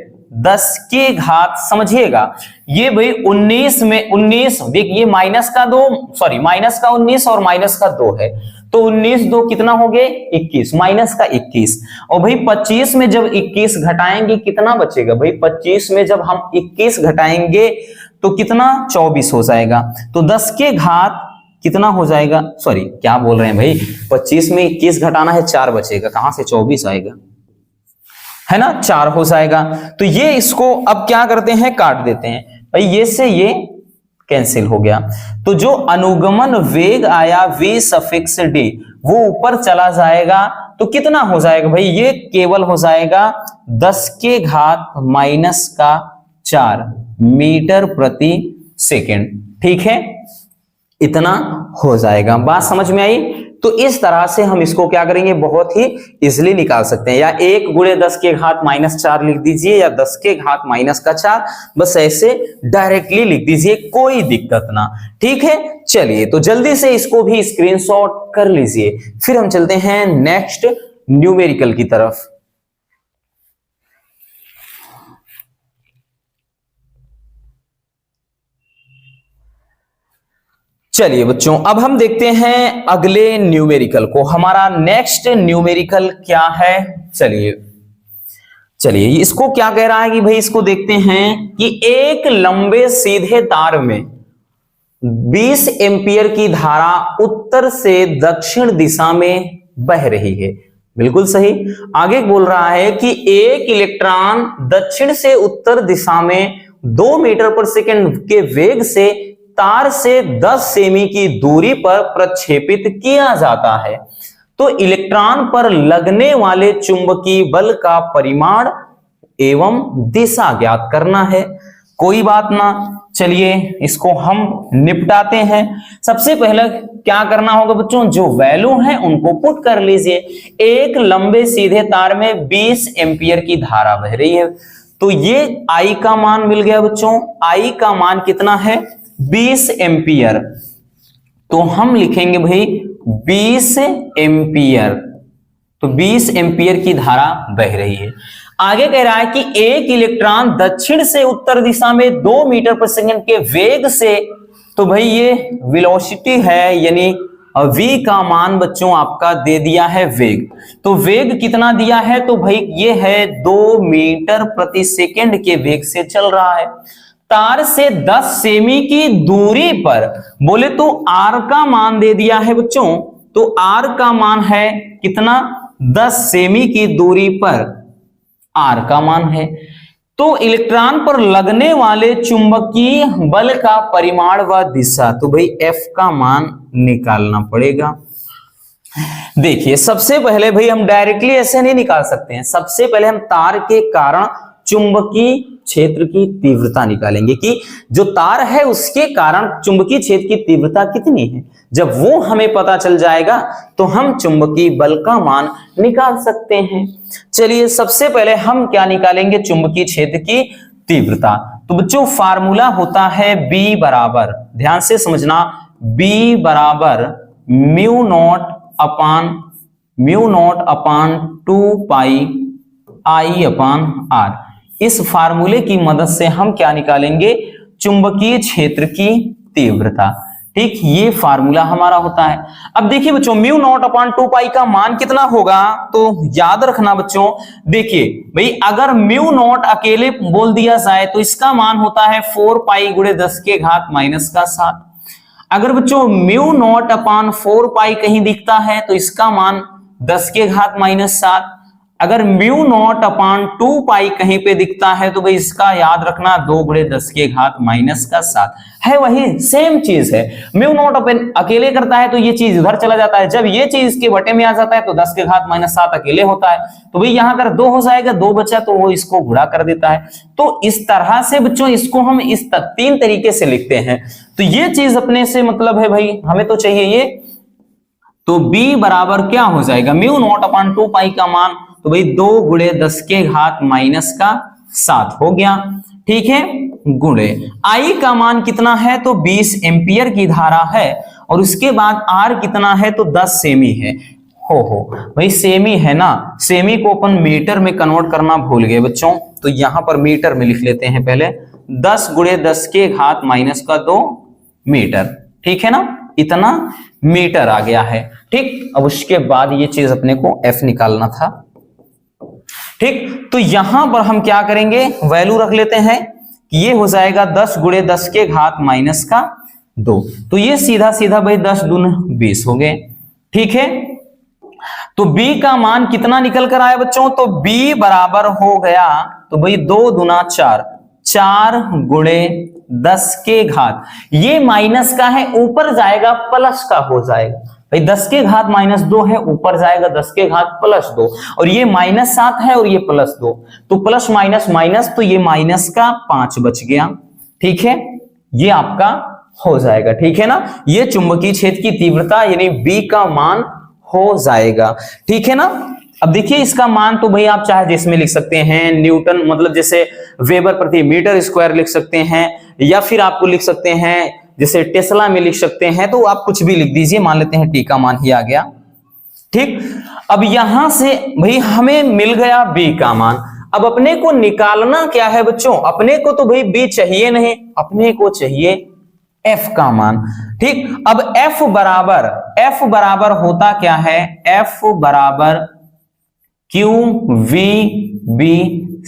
10 के घात, समझिएगा ये भाई 19 में 19, देखिए माइनस का 19 और माइनस का 2 है, तो 19 2 कितना हो गए 21, माइनस का 21, और भाई 25 में जब 21 घटाएंगे कितना बचेगा, भाई 25 में जब हम 21 घटाएंगे तो कितना 24 हो जाएगा। तो 10 के घात कितना हो जाएगा, क्या बोल रहे हैं भाई, 25 में 21 घटाना है 4 बचेगा, कहां से 24 आएगा, है ना, 4 हो जाएगा। तो ये इसको अब क्या करते हैं, काट देते हैं भाई, ये से ये कैंसिल हो गया। तो जो अनुगमन वेग आया v सफिक्स d वो ऊपर चला जाएगा, तो कितना हो जाएगा भाई, ये केवल हो जाएगा 10 के घात -4 मीटर प्रति सेकेंड, ठीक है, इतना हो जाएगा। बात समझ में आई, तो इस तरह से हम इसको क्या करेंगे, बहुत ही इजिली निकाल सकते हैं। या 1 गुणे 10 के घात -4 लिख दीजिए, या 10 के घात -4, बस ऐसे डायरेक्टली लिख दीजिए, कोई दिक्कत ना। ठीक है, चलिए तो जल्दी से इसको भी स्क्रीनशॉट कर लीजिए। फिर हम चलते हैं नेक्स्ट न्यूमेरिकल की तरफ। चलिए बच्चों, अब हम देखते हैं अगले न्यूमेरिकल को। हमारा नेक्स्ट न्यूमेरिकल क्या है, चलिए इसको क्या कह रहा है कि भाई इसको देखते हैं कि एक लंबे सीधे तार में 20 एम्पियर की धारा उत्तर से दक्षिण दिशा में बह रही है। बिल्कुल सही। आगे बोल रहा है कि एक इलेक्ट्रॉन दक्षिण से उत्तर दिशा में 2 मीटर पर सेकंड के वेग से तार से 10 सेमी की दूरी पर प्रक्षेपित किया जाता है। तो इलेक्ट्रॉन पर लगने वाले चुंबकीय बल का परिमाण एवं दिशा ज्ञात करना है। कोई बात ना, चलिए इसको हम निपटाते हैं। सबसे पहले क्या करना होगा बच्चों, जो वैल्यू है उनको पुट कर लीजिए। एक लंबे सीधे तार में 20 एम्पियर की धारा बह रही है, तो ये I का मान मिल गया बच्चों। I का मान कितना है, 20 एम्पियर। तो हम लिखेंगे भाई 20 एम्पियर, तो 20 एम्पियर की धारा बह रही है। आगे कह रहा है कि एक इलेक्ट्रॉन दक्षिण से उत्तर दिशा में 2 मीटर पर सेकंड के वेग से, तो भाई ये वेलोसिटी है, यानी v का मान बच्चों आपका दे दिया है वेग। तो वेग कितना दिया है, तो भाई ये है 2 मीटर प्रति सेकंड के वेग से चल रहा है। तार से 10 सेमी की दूरी पर, बोले तो r का मान दे दिया है बच्चों, तो r का मान है कितना, 10 सेमी की दूरी पर r का मान है। तो इलेक्ट्रॉन पर लगने वाले चुंबकीय बल का परिमाण व दिशा, तो भाई F का मान निकालना पड़ेगा। देखिए सबसे पहले भाई हम डायरेक्टली ऐसे नहीं निकाल सकते हैं। सबसे पहले हम तार के कारण चुंबकीय क्षेत्र की तीव्रता निकालेंगे कि जो तार है उसके कारण चुंबकीय क्षेत्र की तीव्रता कितनी है। जब वो हमें पता चल जाएगा तो हम चुंबकीय बल का मान निकाल सकते हैं। चलिए सबसे पहले हम क्या निकालेंगे, चुंबकीय क्षेत्र की तीव्रता। तो बच्चों फार्मूला होता है B बराबर, ध्यान से समझना, B बराबर mu naught upon 2 pi I upon R। इस फार्मूले की मदद से हम क्या निकालेंगे, चुंबकीय क्षेत्र की तीव्रता। ठीक, ये फार्मूला हमारा होता है। अब देखिए बच्चों, म्यू नॉट अपान 2 पाई का मान कितना होगा, तो याद रखना बच्चों, देखिए भाई अगर म्यू नॉट अकेले बोल दिया जाए तो इसका मान होता है 4 पाई गुणे 10 के घात -7। अगर बच्चों म्यू नॉट अपान 4 पाई कहीं दिखता है तो इसका मान 10 के घात -7। अगर म्यू नॉट अपान 2 पाई कहीं पे दिखता है तो भाई इसका याद रखना 2 गुणे 10 के घात -7 है, वही सेम चीज है। म्यू नॉट अपन अकेले करता है तो ये चीज उधर चला जाता है, जब ये चीज के बटे में आ जाता है तो 10 के घात -7 अकेले होता है। तो भाई यहां अगर 2 हो जाएगा, 2 बचा तो वो इसको गुणा कर देता है। तो इस तरह से बच्चों इसको हम इस 3 तरीके से लिखते हैं। तो ये चीज अपने से मतलब है भाई, हमें तो चाहिए ये, तो B बराबर क्या हो जाएगा, म्यू नॉट अपान 2 पाई का मान, तो भाई 2 गुणे 10 के घात -7 हो गया। ठीक है, गुणे I का मान कितना है, तो 20 एम्पियर की धारा है, और उसके बाद R कितना है, तो 10 सेमी है। हो भाई सेमी है ना, सेमी को अपन मीटर में कन्वर्ट करना भूल गए बच्चों, तो यहां पर मीटर में लिख लेते हैं पहले, 10 गुणे 10 के घात -2 मीटर। ठीक है ना, इतना मीटर आ गया है। ठीक, अब उसके बाद ये चीज अपने को F निकालना था। ठीक, तो यहां पर हम क्या करेंगे, वैल्यू रख लेते हैं कि ये हो जाएगा 10 गुणे 10 के घात -2। तो ये सीधा सीधा भाई 10 दूनी 20 हो गए। ठीक है, तो B का मान कितना निकल कर आया बच्चों, तो B बराबर हो गया, तो भाई 2 दूना 4, 4 गुणे 10 के घात, ये माइनस का है, ऊपर जाएगा प्लस का हो जाएगा। भाई 10 के घात -2 है, ऊपर जाएगा 10 के घात +2, और ये -7 है और ये +2, तो प्लस माइनस माइनस, तो ये माइनस का 5 बच गया। ठीक है, ये आपका हो जाएगा। ठीक है ना, ये चुंबकीय क्षेत्र की तीव्रता यानी B का मान हो जाएगा। ठीक है ना। अब देखिए इसका मान तो भाई आप चाहे जिसमें लिख सकते हैं, न्यूटन मतलब जैसे वेबर प्रति मीटर स्क्वायर लिख सकते हैं, या फिर आपको लिख सकते हैं जैसे टेस्ला में लिख सकते हैं, तो आप कुछ भी लिख दीजिए, मान लेते हैं T का मान ही आ गया। ठीक, अब यहां से भाई हमें मिल गया B का मान। अब अपने को निकालना क्या है बच्चों, अपने को तो भाई B चाहिए नहीं, अपने को चाहिए F का मान। ठीक, अब F बराबर होता क्या है, F बराबर QVB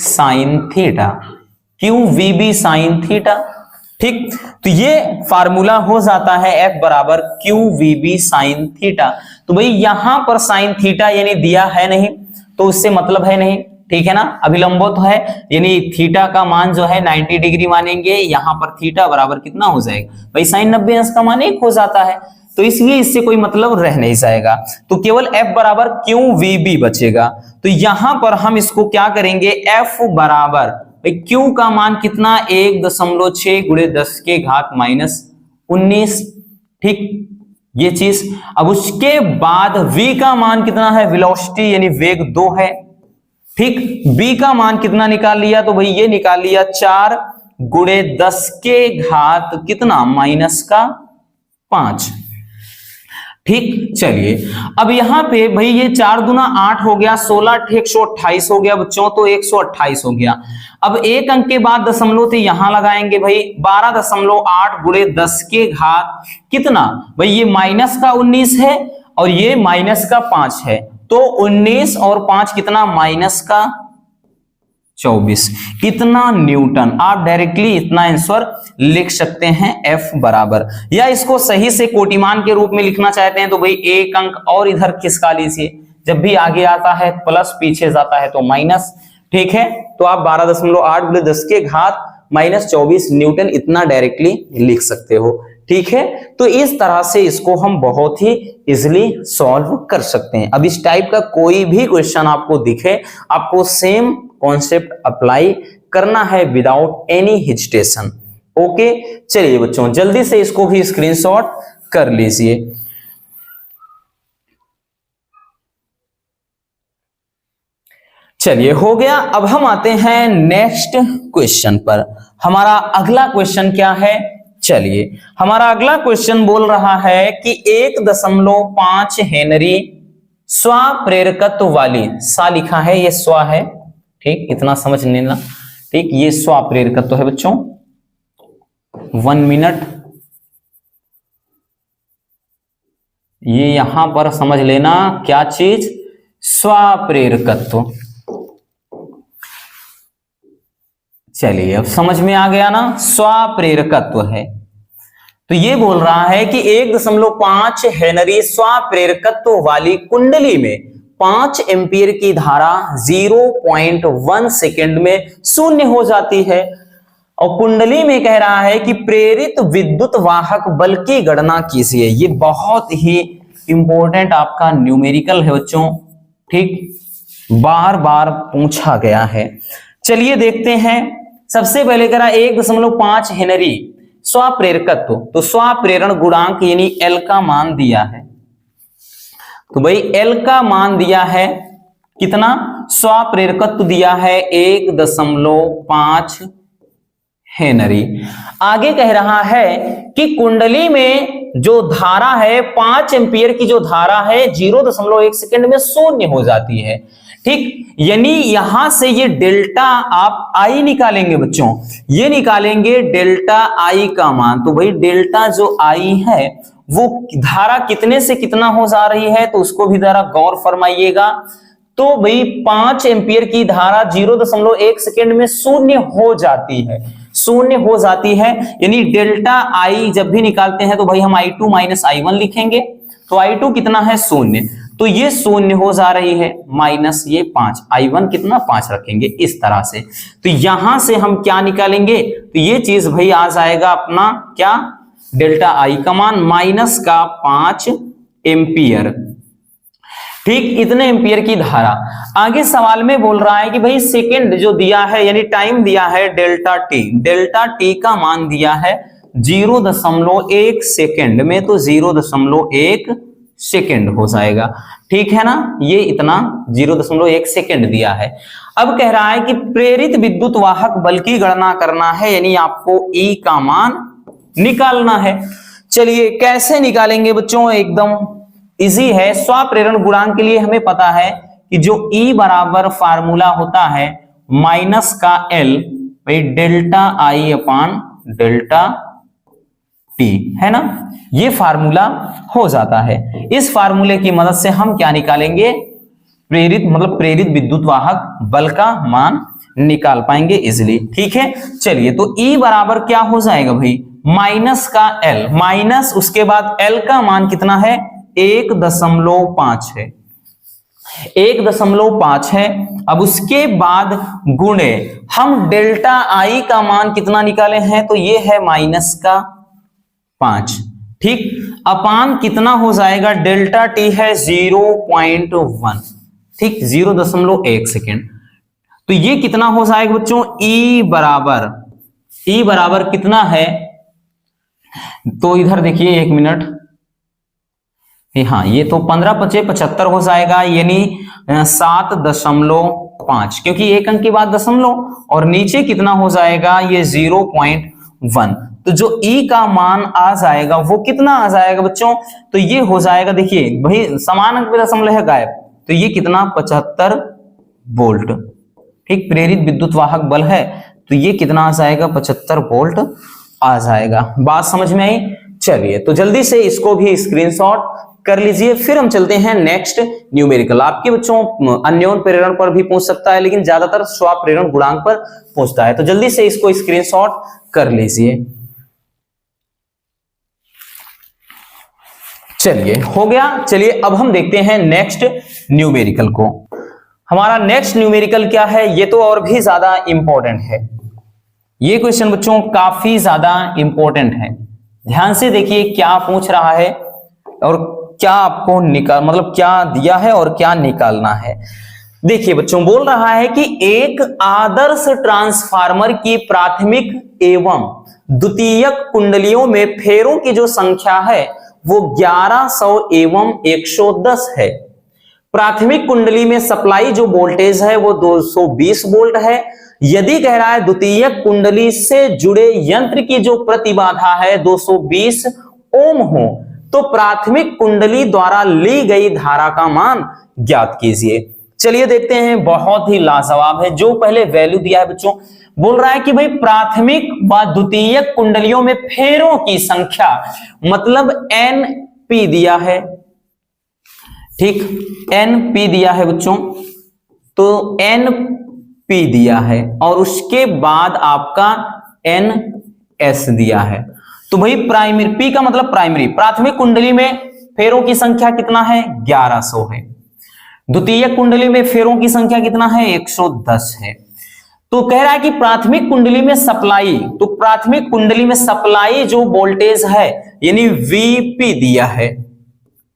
sine theta, QVB sine theta. ठीक, तो ये फार्मूला हो जाता है F बराबर QVB साइन थीटा। तो भाई यहां पर साइन थीटा यानी दिया है नहीं, तो उससे मतलब है नहीं। ठीक है ना, अभिलंबोत है यानी थीटा का मान जो है 90 डिग्री मानेंगे, यहां पर थीटा बराबर कितना हो जाएगा भाई, साइन 90 अंश का मान 1 हो जाता है, तो इसलिए इससे कोई मतलब रह नहीं जाएगा, तो केवल F बराबर QVB बचेगा। तो यहां पर हम इसको क्या करेंगे, F बराबर Q का मान कितना 1.6 गुणे 10 के घात -19। ठीक, ये चीज। अब उसके बाद V का मान कितना है, वेलोसिटी यानी वेग 2 है। ठीक, B का मान कितना निकाल लिया, तो भाई ये निकाल लिया 4 गुणे 10 के घात कितना -5। ठीक, चलिए अब यहां पे भाई ये 4 दूना 8 हो गया, 16 128 हो गया बच्चों, तो 128 हो गया। अब एक अंक के बाद दशमलव थे यहां लगाएंगे भाई, 12.8 गुणे 10 के घात कितना भाई, ये माइनस का 19 है और ये माइनस का 5 है, तो 19 और 5 कितना -24, इतना न्यूटन। आप डायरेक्टली इतना आंसर लिख सकते हैं F बराबर, या इसको सही से कोटिमान के रूप में लिखना चाहते हैं तो भाई एक अंक और इधर खिसका लीजिए, जब भी आगे आता है प्लस पीछे जाता है तो माइनस। ठीक है, तो आप 12.8 गुणे 10 के घात -24 न्यूटन इतना डायरेक्टली लिख सकते हो। ठीक है, तो इस तरह से इसको हम बहुत ही इजीली सॉल्व कर सकते हैं। अब इस टाइप का कोई भी क्वेश्चन आपको दिखे, आपको सेम कॉन्सेप्ट अप्लाई करना है विदाउट एनी हेजिटेशन। ओके, चलिए बच्चों जल्दी से इसको भी स्क्रीनशॉट कर लीजिए। चलिए हो गया। अब हम आते हैं नेक्स्ट क्वेश्चन पर। हमारा अगला क्वेश्चन क्या है, चलिए हमारा अगला क्वेश्चन बोल रहा है कि 1.5 हेनरी स्वप्रेरकत्व वाली, सा लिखा है ये स्व है, ठीक इतना समझ लेना। ठीक, ये स्वप्रेरकत्व है बच्चों, 1 मिनट, ये यहां पर समझ लेना क्या चीज, स्वप्रेरकत्व। चलिए अब समझ में आ गया ना, स्वप्रेरकत्व है। तो ये बोल रहा है कि 1.5 हेनरी स्वप्रेरकत्व वाली कुंडली में 5 एम्पीयर की धारा 0.1 सेकेंड में शून्य हो जाती है, और कुंडली में कह रहा है कि प्रेरित विद्युत वाहक बल की गणना कीजिए। ये बहुत ही इंपॉर्टेंट आपका न्यूमेरिकल है बच्चों, ठीक बार बार पूछा गया है। चलिए देखते हैं। सबसे पहले कह रहा 1.5 हेनरी स्वप्रेरकत्व, तो स्वप्रेरण गुणांक यानी L का मान दिया है। तो भाई L का मान दिया है कितना, स्वप्रेरकत्व दिया है 1.5 हेनरी। आगे कह रहा है कि कुंडली में जो धारा है 5 एम्पीयर की जो धारा है 0.1 सेकेंड में शून्य हो जाती है। ठीक, यानी यहां से ये डेल्टा आप आई निकालेंगे बच्चों, ये निकालेंगे डेल्टा आई का मान। तो भाई डेल्टा जो आई है वो धारा कितने से कितना हो जा रही है, तो उसको भी जरा गौर फरमाइएगा। तो भाई 5 एम्पीयर की धारा 0.1 सेकेंड में शून्य हो जाती है, शून्य हो जाती है, यानी डेल्टा आई जब भी निकालते हैं तो भाई हम I2 माइनस I1 लिखेंगे। तो I2 कितना है, शून्य, तो ये शून्य हो जा रही है, माइनस ये 5, I1 कितना 5 रखेंगे इस तरह से। तो यहां से हम क्या निकालेंगे, तो ये चीज भाई आ जाएगा अपना क्या, डेल्टा आई का मान माइनस का 5 एम्पियर। ठीक, इतने एम्पियर की धारा। आगे सवाल में बोल रहा है कि भाई सेकंड जो दिया है यानी टाइम दिया है डेल्टा टी, डेल्टा टी का मान दिया है 0.1 सेकेंड में, तो 0.1 सेकेंड हो जाएगा। ठीक है ना, ये इतना 0.1 सेकेंड दिया है। अब कह रहा है कि प्रेरित विद्युत वाहक बल की गणना करना है, यानी आपको E का मान निकालना है। चलिए कैसे निकालेंगे बच्चों, एकदम इजी है। स्वप्रेरण गुणांक के लिए हमें पता है कि जो E बराबर फार्मूला होता है माइनस का L भाई delta I upon delta T, है ना, ये फार्मूला हो जाता है। इस फार्मूले की मदद से हम क्या निकालेंगे, प्रेरित विद्युत वाहक बल का मान निकाल पाएंगे इजिली। ठीक है, चलिए तो E बराबर क्या हो जाएगा भाई, माइनस का L, माइनस उसके बाद L का मान कितना है 1.5 है, 1.5 है। अब उसके बाद गुणे हम डेल्टा I का मान कितना निकाले हैं, तो ये है -5। ठीक, अपान कितना हो जाएगा, डेल्टा T है 0.1, ठीक 0.1 सेकेंड। तो ये कितना हो जाएगा बच्चों, E बराबर कितना है, तो इधर देखिए 1 मिनट, हाँ ये तो 15 × 5 = 75 हो जाएगा, यानी 7.5, क्योंकि एक अंक के बाद दशमलव, और नीचे कितना हो जाएगा ये 0.1। तो जो E का मान आ जाएगा वो कितना आ जाएगा बच्चों, तो ये हो जाएगा, देखिए भाई समान अंक पे दशमलव है गायब, तो ये कितना 75 वोल्ट। ठीक, प्रेरित विद्युत वाहक बल है, तो ये कितना आ जाएगा 75 वोल्ट आ जाएगा। बात समझ में आई। चलिए तो जल्दी से इसको भी स्क्रीनशॉट कर लीजिए, फिर हम चलते हैं नेक्स्ट न्यूमेरिकल। आपके बच्चों अन्योन प्रेरण पर भी पूछ सकता है, लेकिन ज्यादातर स्वप्रेरण गुणांक पर पूछता है, तो जल्दी से इसको स्क्रीनशॉट कर लीजिए। चलिए हो गया। चलिए अब हम देखते हैं नेक्स्ट न्यूमेरिकल को। हमारा नेक्स्ट न्यूमेरिकल क्या है, ये तो और भी ज्यादा इंपॉर्टेंट है। ये क्वेश्चन बच्चों काफी ज्यादा इंपॉर्टेंट है, ध्यान से देखिए क्या पूछ रहा है और क्या आपको क्या दिया है और क्या निकालना है। देखिए बच्चों, बोल रहा है कि एक आदर्श ट्रांसफार्मर की प्राथमिक एवं द्वितीयक कुंडलियों में फेरों की जो संख्या है वो 1100 एवं 110 है। प्राथमिक कुंडली में सप्लाई जो वोल्टेज है वो 220 वोल्ट है। यदि कह रहा है द्वितीयक कुंडली से जुड़े यंत्र की जो प्रतिबाधा है 220 ओम हो, तो प्राथमिक कुंडली द्वारा ली गई धारा का मान ज्ञात कीजिए। चलिए देखते हैं, बहुत ही लाजवाब है। जो पहले वैल्यू दिया है बच्चों, बोल रहा है कि भाई प्राथमिक व द्वितीयक कुंडलियों में फेरों की संख्या, मतलब NP दिया है। ठीक, NP दिया है बच्चों, तो NP दिया है और उसके बाद आपका NS दिया है। तो भाई प्राइमरी, P का मतलब प्राइमरी, प्राथमिक कुंडली में फेरों की संख्या कितना है 1100 है। द्वितीयक कुंडली में फेरों की संख्या कितना है 110 है। तो कह रहा है कि प्राथमिक कुंडली में सप्लाई, तो प्राथमिक कुंडली में सप्लाई जो वोल्टेज है यानी VP दिया है।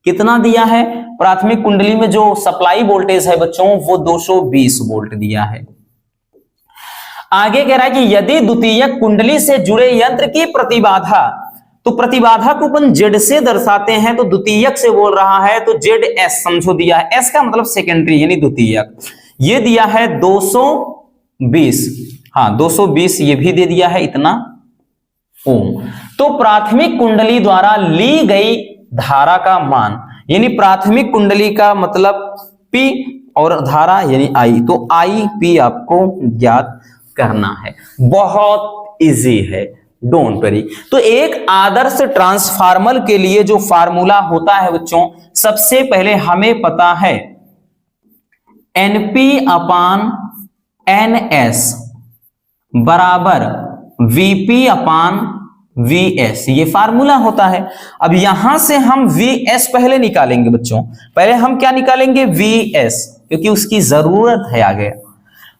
कितना दिया है, प्राथमिक कुंडली में जो सप्लाई वोल्टेज है बच्चों वो 220 वोल्ट दिया है। आगे कह रहा है कि यदि द्वितीयक कुंडली से जुड़े यंत्र की प्रतिबाधा, तो प्रतिबाधा को अपन Z से दर्शाते हैं, तो द्वितीयक से बोल रहा है तो ZS समझो दिया है, S का मतलब सेकेंडरी यानी द्वितीयक, ये दिया है 220, हाँ 220 ये भी दे दिया है इतना ओम। तो प्राथमिक कुंडली द्वारा ली गई धारा का मान, यानी प्राथमिक कुंडली का मतलब P और धारा यानी I, तो IP आपको ज्ञात करना है। बहुत इजी है, डोंट वरी। तो एक आदर्श ट्रांसफार्मर के लिए जो फार्मूला होता है बच्चों, सबसे पहले हमें पता है NP अपान NS बराबर VP अपान VS, ये फार्मूला होता है। अब यहां से हम VS पहले निकालेंगे बच्चों, पहले हम क्या निकालेंगे VS, क्योंकि उसकी जरूरत है आगे।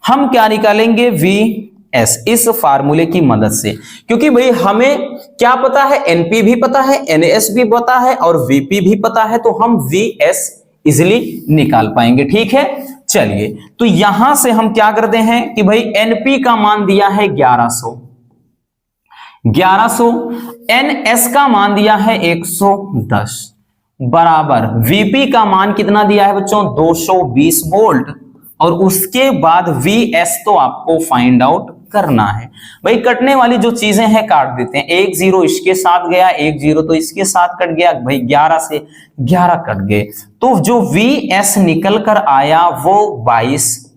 हम क्या निकालेंगे VS इस फार्मूले की मदद से, क्योंकि भाई हमें क्या पता है, NP भी पता है, NS भी पता है और VP भी पता है, तो हम VS इजिली निकाल पाएंगे। ठीक है, चलिए तो यहां से हम क्या करते हैं कि भाई NP का मान दिया है 1100, 1100, NS का मान दिया है 110 बराबर VP का मान कितना दिया है बच्चों 220 वोल्ट, और उसके बाद VS तो आपको फाइंड आउट करना है। भाई कटने वाली जो चीजें हैं काट देते हैं, 1 0 इसके साथ गया, 1 0 तो इसके साथ कट गया, भाई 11 से 11 कट गए, तो जो VS निकल कर आया वो 22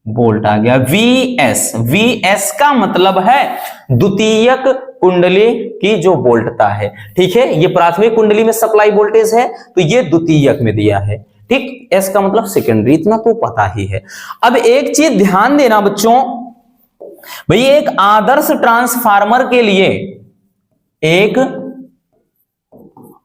वोल्ट आ गया। VS का मतलब है द्वितीयक कुंडली की जो वोल्टता है, ठीक है, ये प्राथमिक कुंडली में सप्लाई वोल्टेज है तो ये द्वितीयक में दिया है, ठीक। एस का मतलब सेकेंडरी, इतना तो पता ही है। अब एक चीज ध्यान देना बच्चों, भाई एक आदर्श ट्रांसफार्मर के लिए, एक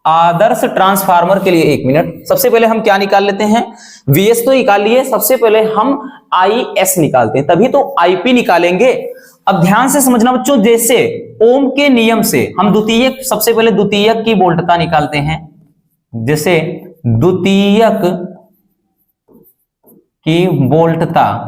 आदर्श ट्रांसफार्मर के लिए, एक मिनट, सबसे पहले हम क्या निकाल लेते हैं, VS तो निकाल लिए, सबसे पहले हम IS निकालते हैं, तभी तो IP निकालेंगे। अब ध्यान से समझना बच्चों, जैसे ओम के नियम से हम द्वितीयक, सबसे पहले द्वितीयक की वोल्टता निकालते हैं, जैसे द्वितीयक की वोल्टता,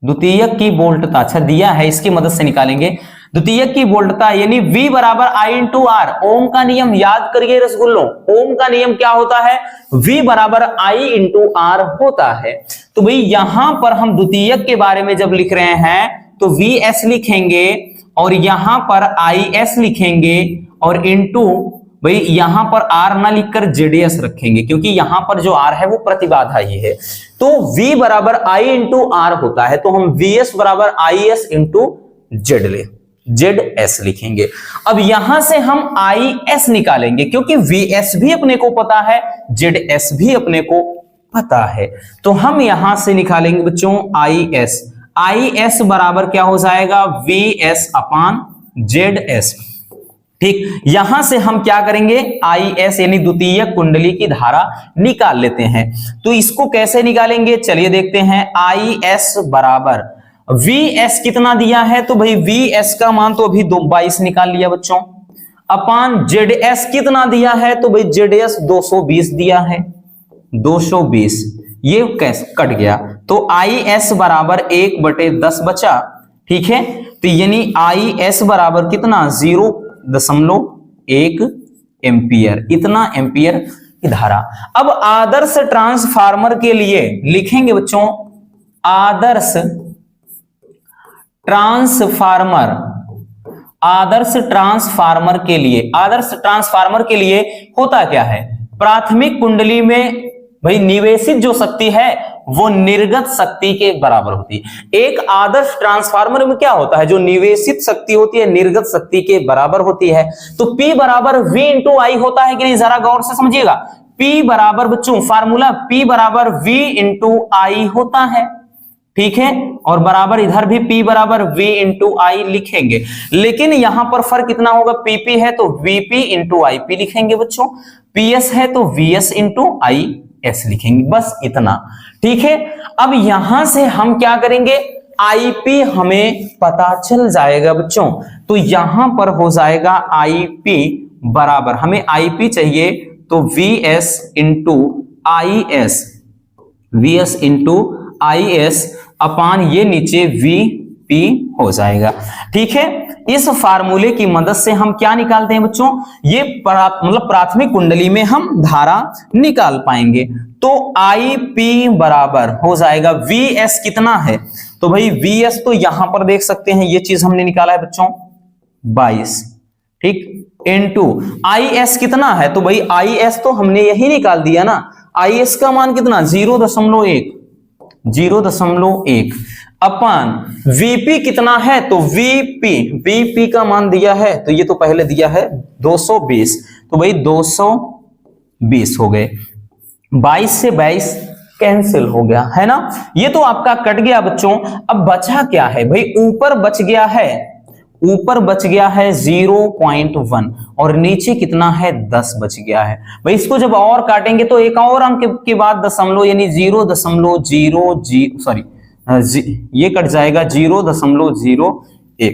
द्वितीयक की वोल्टता, अच्छा दिया है, इसकी मदद से निकालेंगे। द्वितीयक की वोल्टता यानी V बराबर I इंटू आर, ओम का नियम याद करिए रसगुल्लों, ओम का नियम क्या होता है, V बराबर I इंटू आर होता है। तो भाई यहां पर हम द्वितीयक के बारे में जब लिख रहे हैं तो VS लिखेंगे और यहां पर IS लिखेंगे और इंटू, भाई यहां पर R ना लिखकर ZS रखेंगे क्योंकि यहां पर जो R है वो प्रतिबाधा ही है, तो V बराबर I इंटू आर होता है, तो हम VS बराबर IS इंटू ZS लिखेंगे। अब यहां से हम IS निकालेंगे क्योंकि VS भी अपने को पता है, ZS भी अपने को पता है, तो हम यहां से निकालेंगे बच्चों IS बराबर क्या हो जाएगा VS अपान ZS, ठीक। यहां से हम क्या करेंगे IS यानी द्वितीयक कुंडली की धारा निकाल लेते हैं, तो इसको कैसे निकालेंगे चलिए देखते हैं। IS बराबर VS कितना दिया है, तो भाई VS का मान तो अभी 22 निकाल लिया बच्चों, अपान ZS कितना दिया है, तो भाई ZS 220 दिया है, 220, ये कैसे कट गया, तो IS बराबर 1/10 बचा, ठीक है, तो यानी IS बराबर कितना 0.1 एम्पियर, इतना एम्पियर की धारा। अब आदर्श ट्रांसफार्मर के लिए लिखेंगे बच्चों, आदर्श ट्रांसफार्मर के लिए होता क्या है, प्राथमिक कुंडली में भाई निवेशित जो शक्ति है वो निर्गत शक्ति के बराबर होती है। एक आदर्श ट्रांसफार्मर में क्या होता है, जो निवेशित शक्ति होती है निर्गत शक्ति के बराबर होती है, तो P बराबर V इंटू आई होता है कि नहीं, जरा गौर से समझिएगा। P बराबर बच्चों फार्मूला P बराबर V इंटू आई होता है, ठीक है, और बराबर इधर भी P बराबर V इंटू आई लिखेंगे, लेकिन यहां पर फर्क कितना होगा, PP है तो VP इंटू IP लिखेंगे बच्चों, PS है तो VS इंटू IS लिखेंगे, बस इतना, ठीक है। अब यहां से हम क्या करेंगे, IP हमें पता चल जाएगा बच्चों, तो यहां पर हो जाएगा IP बराबर, हमें IP चाहिए तो VS इंटू IS अपान ये नीचे VP हो जाएगा, ठीक है। इस फार्मूले की मदद से हम क्या निकालते हैं बच्चों, ये मतलब प्राथमिक कुंडली में हम धारा निकाल पाएंगे, तो IP बराबर हो जाएगा VS कितना है, तो भाई VS तो यहां पर देख सकते हैं, ये चीज हमने निकाला है बच्चों 22, ठीक, इनटू IS कितना है, तो भाई IS तो हमने यही निकाल दिया ना, IS का मान कितना 0.1 अपान VP कितना है, तो VP का मान दिया है, तो ये तो पहले दिया है 220, तो भाई 220 हो गए, 22 से 22 कैंसिल हो गया है ना, ये तो आपका कट गया बच्चों। अब बचा क्या है भाई, ऊपर बच गया है 0.1 और नीचे कितना है 10 बच गया है। भाई इसको जब और काटेंगे तो एक और अंक के बाद दशमलव यानी 0.00 ये कट जाएगा 0.01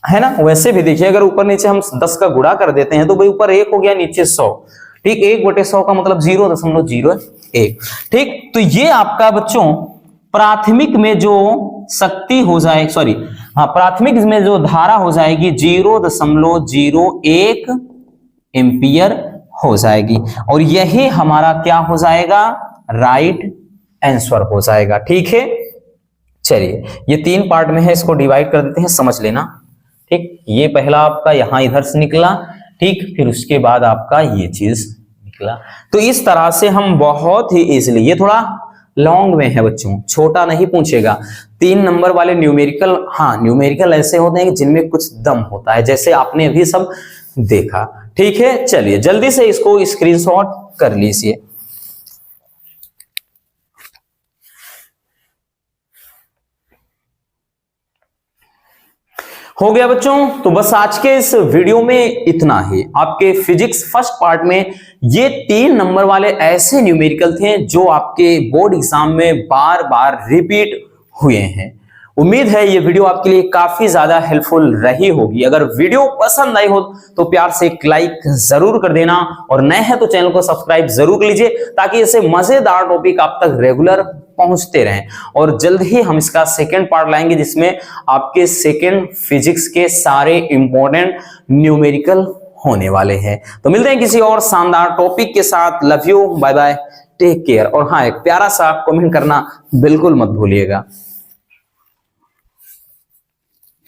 है ना। वैसे भी देखिए अगर ऊपर नीचे हम 10 का गुणा कर देते हैं तो भाई ऊपर 1 हो गया नीचे 100, ठीक, 1/100 का मतलब 0.01, ठीक। तो ये आपका बच्चों प्राथमिक में जो शक्ति हो जाए, हाँ, प्राथमिक में जो धारा हो जाएगी 0.01 एम्पियर हो जाएगी और यही हमारा क्या हो जाएगा, राइट आंसर हो जाएगा। ठीक है, चलिए ये 3 पार्ट में है, इसको डिवाइड कर देते हैं, समझ लेना। ठीक, ये पहला आपका यहां इधर से निकला, ठीक, फिर उसके बाद आपका ये चीज निकला। तो इस तरह से हम बहुत ही इजीली, ये थोड़ा लॉन्ग में है बच्चों, छोटा नहीं पूछेगा। 3 नंबर वाले न्यूमेरिकल, हाँ न्यूमेरिकल ऐसे होते हैं जिनमें कुछ दम होता है, जैसे आपने अभी सब देखा। ठीक है, चलिए जल्दी से इसको स्क्रीनशॉट कर लीजिए। हो गया बच्चों, तो बस आज के इस वीडियो में इतना ही। आपके फिजिक्स फर्स्ट पार्ट में ये 3 नंबर वाले ऐसे न्यूमेरिकल थे जो आपके बोर्ड एग्जाम में बार बार रिपीट हुए हैं। उम्मीद है ये वीडियो आपके लिए काफी ज्यादा हेल्पफुल रही होगी। अगर वीडियो पसंद आई हो तो प्यार से एक लाइक जरूर कर देना और नए हैं तो चैनल को सब्सक्राइब जरूर कर लीजिए ताकि ऐसे मजेदार टॉपिक आप तक रेगुलर पहुंचते रहें। और जल्द ही हम इसका सेकंड पार्ट लाएंगे जिसमें आपके सेकंड फिजिक्स के सारे इंपॉर्टेंट न्यूमेरिकल होने वाले हैं। तो मिलते हैं किसी और शानदार टॉपिक के साथ। Love you, bye bye, take care. और हाँ, एक प्यारा सा कमेंट करना बिल्कुल मत भूलिएगा।